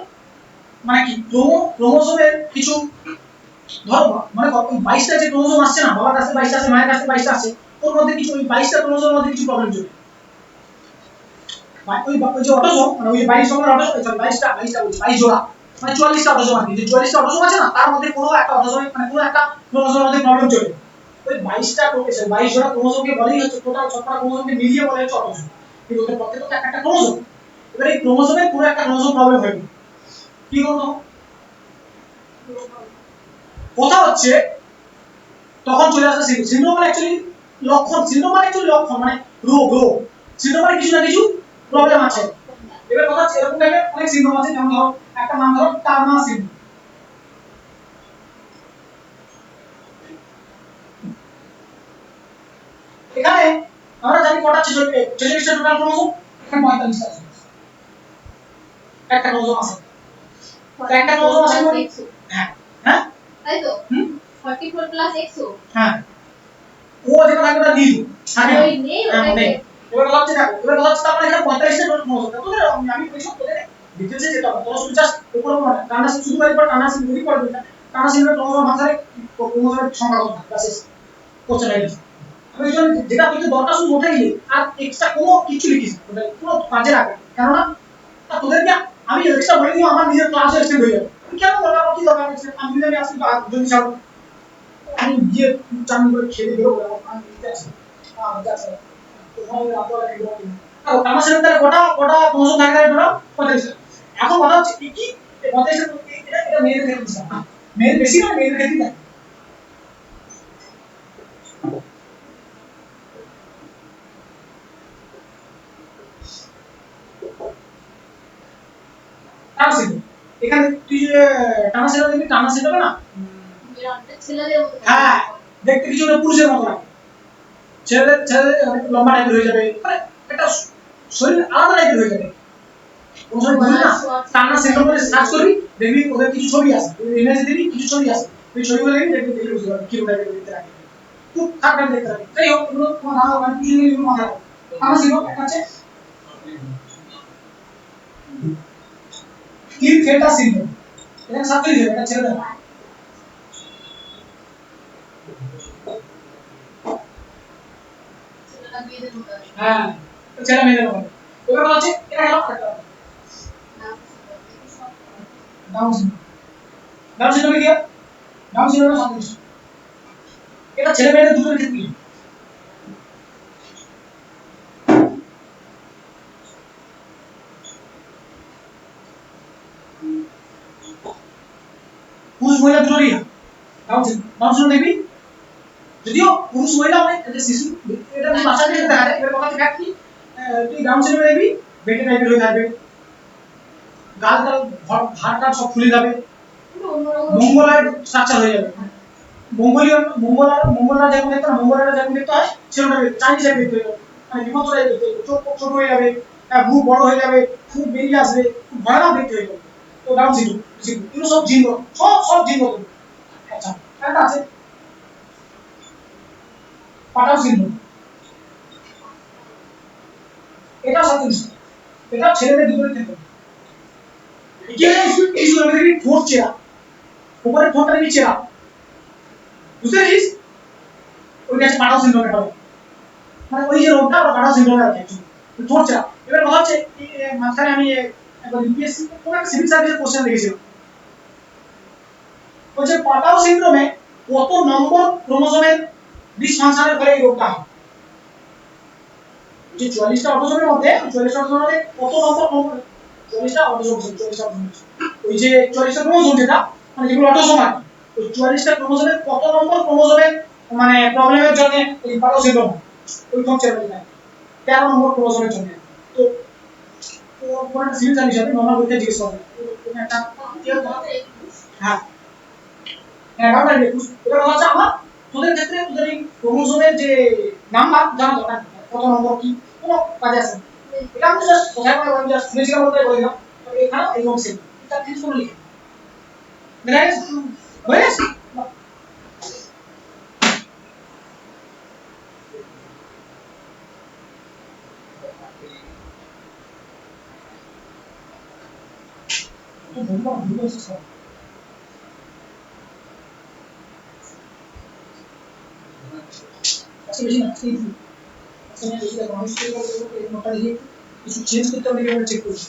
মানে কি ক্রোমোসোমের কিছু ধরো মানে 22টা যে ক্রোমোসোম আসছে না বাবার কাছে 22টা আছে মায়ের কাছে 22টা আছে ওর মধ্যে কিছু ওই 22টা ক্রোমোসোমের মধ্যে কিছু প্রবলেম চলে ওই যে অটোজোম মানে ওই যে 22 নম্বর অটোজোম, সরি 22 জোড়া মানে 44টা অটোজোম আছে, যে 44টা অটোজোম আছে না তার মধ্যে কোনো একটা অটোজোম মানে কোনো একটা ক্রোমোজোমের মধ্যে প্রবলেম চলে, ওই 22টা 22 জোড়া ক্রোমোজোমকে বলেই হচ্ছে টোটাল সবকটা ক্রোমোজোমকে মিলিয়ে বলে হচ্ছে অটোজোম, কিন্তু ওদের প্রত্যেকটা একটা ক্রোমোজোম। এবার এই ক্রোমোজোমে কোনো একটা ক্রোমোজোম প্রবলেম হয়নি, কি করব কথা হচ্ছে তখন চলে আসে সিনড্রোম। সিনড্রোম মানে অ্যাকচুয়ালি লক্ষণ, সিনড্রোম মানে অ্যাকচুয়ালি লক্ষণ মানে রোগ। সিনড্রোম মানে কিছু না কিছু প্রবলেম আছে। এবার কথা হচ্ছে এরকম টাইপের অনেক সিনড্রোম আছে, যেমন ধরো একটা নাম ধরো টার্নার সিনড্রোম। এখানে আমরা জানি কটা 46টা টোটাল ক্রোমোজোম, এখানে 45টা আছে, একটা ক্রোমোজোম আছে, তো একটা ক্রোমোজোম আছে মানে হ্যাঁ হ্যাঁ তাই তো 44 প্লাস এক্সো। হ্যাঁ ও যেটা থাকে ওটা নীল থাকে ওই নেই ওটাকে। এবার কথা হচ্ছে দেখো, এবার কথা হচ্ছে তার মানে এখানে 45টা টোটাল ক্রোমোজোম, তোদের আমি পরিষ্কার তোদের ডিটেইলসে যেটা হবে তোরা শুধু জাস্ট উপরে টানা শুধু একবার টানা সিন যদি পড়বে না, টানা সিনের ক্রোমোজোম ভাষায় ক্রোমোজোমের সংখ্যা কত থাকে বাস কোশ্চেন আইডি। আমি ওই জন্য যেটা তোকে দরকার শুধু ওটাই লিখ, আর এক্সট্রা কোনো কিছু লিখিস না, ওটা পুরো কাজে রাখবে, কেননা তোদেরকে আমি এক্সট্রা বলে দিও আমার নিজের ক্লাসে এক্সটেন্ড হয়ে যাবে, কেন দরকার কি দরকার আমি যদি আসি যদি ছাড়ো আমি গিয়ে চান করে খেলে বেরোবো, আমি দিতে আসি যাচ্ছে তোমার রাত লাগে আর টানা সিনের তাহলে কটা কটা ক্রোমোজোম থাকে তাহলে টোটাল 45টা। এখন কথা হচ্ছে কি 45টা এটা মেয়েদের ক্ষেত্রে দিছে, মেয়েদের বেশি না মেয়েদের ক্ষেত্রে না। টানা সিন এখানে তুই যে টানা সিন দেখবি, টানা সিন হবে না ছেলেদের মতো। হ্যাঁ দেখতে কিছু না পুরুষের মতো লাগে, ছেলে ছেলে অনেক লম্বা টাইপের হয়ে যাবে, মানে একটা শরীর আলাদা টাইপের হয়ে যাবে। কোন সময় বুঝলি না টানা সিনড্রোম করে সার্চ করবি দেখবি ওদের কিছু ছবি আছে, ইমেজ দিবি কিছু ছবি আছে, তুই ছবিগুলো দেখবি দেখবি দেখে বুঝতে পারবি কি টাইপের দেখতে লাগে, খুব খারাপ দেখতে লাগে। তাই হোক এগুলো তোমার ধারণা মানে কিছু এগুলো মাথায় রাখো। টানা সিনড্রোম একটা আছে ক্লিনফেল্টার সিনড্রোম, এটা সাথে লিখে এটা ছেড়ে দাও। ছেলেরা মেয়েদের মতো আছে। হ্যাঁ ছেড়ে মেরে দাও। এবার হচ্ছে এটা গেল একটা ডাউন সিনড্রোম। ডাউন সিনড্রোম কি ডাউন সিনড্রোমের সাদৃশ্য, এটা ছেলে মেয়েদের দুটোর ক্ষেত্রে পুরুষ মহিলা দুটোরই হয় ডাউন সিনড্রোম দেখবি, যদিও পুরুষ মহিলা অনেক যে শিশু এটা আমি বাচ্চা থেকে দেখা যায়। এবার কথা হচ্ছে কি তুই ডাউন সিনড্রোম দেখবি বেটে টাইপের হয়ে থাকবে, গালটা হাড়টা সব ফুলে যাবে, মঙ্গলয়েড স্ট্রাকচার হয়ে যাবে, মঙ্গলরা যেমন দেখতে হয় মঙ্গলরা যেমন দেখতে হয় সেরকম চাইনিজ টাইপ দেখতে হবে, মানে বিভক্ত টাইপ দেখতে হবে, চোখ ছোট হয়ে যাবে, মুখ বড় হয়ে যাবে, খুব বেরিয়ে আসবে, খুব ভয়ানক দেখতে হয়ে যাবে। তো ডাউন সিনড্রোম এগুলো সব জিন সব জিন। আচ্ছা একটা আছে পাটাও সিনড্রোম, এটা সাদৃশ্য, এটা ছেলেদের দুটোর ক্ষেত্রে কি হয় এই শুরু দেখবি ঠোঁট চেরা, উপরে ঠোঁটটা দেখবি চেরা, বুঝতে পেরেছিস ওই আছে পাটাও সিনড্রোম, এটা মানে ওই যে রোগটা ওটা পাটাও সিনড্রোম আর কি ঠোঁট চেরা। এবার কথা হচ্ছে মাঝখানে আমি একবার ইউপিএসসি কোন একটা সিভিল সার্ভিসের কোশ্চেন দেখেছিলাম, বলছে পাটাও সিনড্রোমে কত নম্বর ক্রোমোজোমের ডিসফাংশনের ফলে এই রোগটা হয়, যে 44টা অটোজোমের মধ্যে 44টা অটোজোমের মধ্যে কত নম্বর 44টা অটোজোম 44টা অটোজোম ওই যে 44টা ক্রোমোজোম যেটা মানে যেগুলো অটোজোম আর ওই 44টা ক্রোমোজোমের কত নম্বর ক্রোমোজোমের মানে প্রবলেমের জন্য এই পাটাও সিনড্রোম ওই কনসেপ্ট এটা 13 নম্বর ক্রোমোজোমের জন্য। তো কোন সিভিল সার্ভিস হিসাবে নরমাল বলতে জিজ্ঞেস করে তুমি একটা হ্যাঁ হ্যাঁ ডাউন লাগবে এটা হচ্ছে আমার তোদের ক্ষেত্রে তোদের এই ক্রোমোজোমের যে নাম্বার জানা দরকার কত নম্বর কি কোনো কাজে আসে না। এটা আমি জাস্ট কোথায় করে আমি জাস্ট শুনেছিলাম বলতে বলে দিলাম, তবে এখানে এই অংশে এটা কিছু করে লিখে দেখা গেছে হয়ে গেছে। তো বলবো ভিডিও সব আজকে বেশি না আজকে বেশি দেখো আমি স্কুল করতে এই নোটটা লিখে কিছু চেঞ্জ করতে হবে কিভাবে চেক করব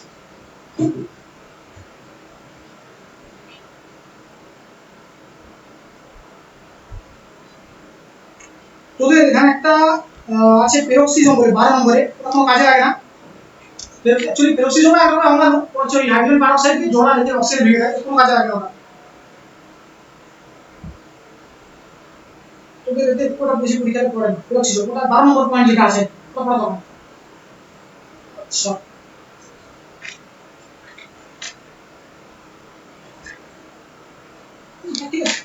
তোদের এখানে একটা আছে পেরক্সিজম বলে 12 নম্বরে ওটা কোনো কাজে লাগে না অ্যাকচুয়ালি পেরক্সিজম একটা অঙ্গাণু হচ্ছে ওই হাইড্রোজেন পারঅক্সাইডকে জোড়া রেখে অক্সিজেন ভেঙে দেয় কোনো কাজে লাগে না ওটা তোদের এতে ওটা বেশি পরীক্ষাতে পড়ে না পেরক্সিজম ওটা 12 নম্বর পয়েন্ট লেখা আছে ওটা পড়া তখন আচ্ছা ঠিক আছে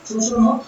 ছোট ছোট নোট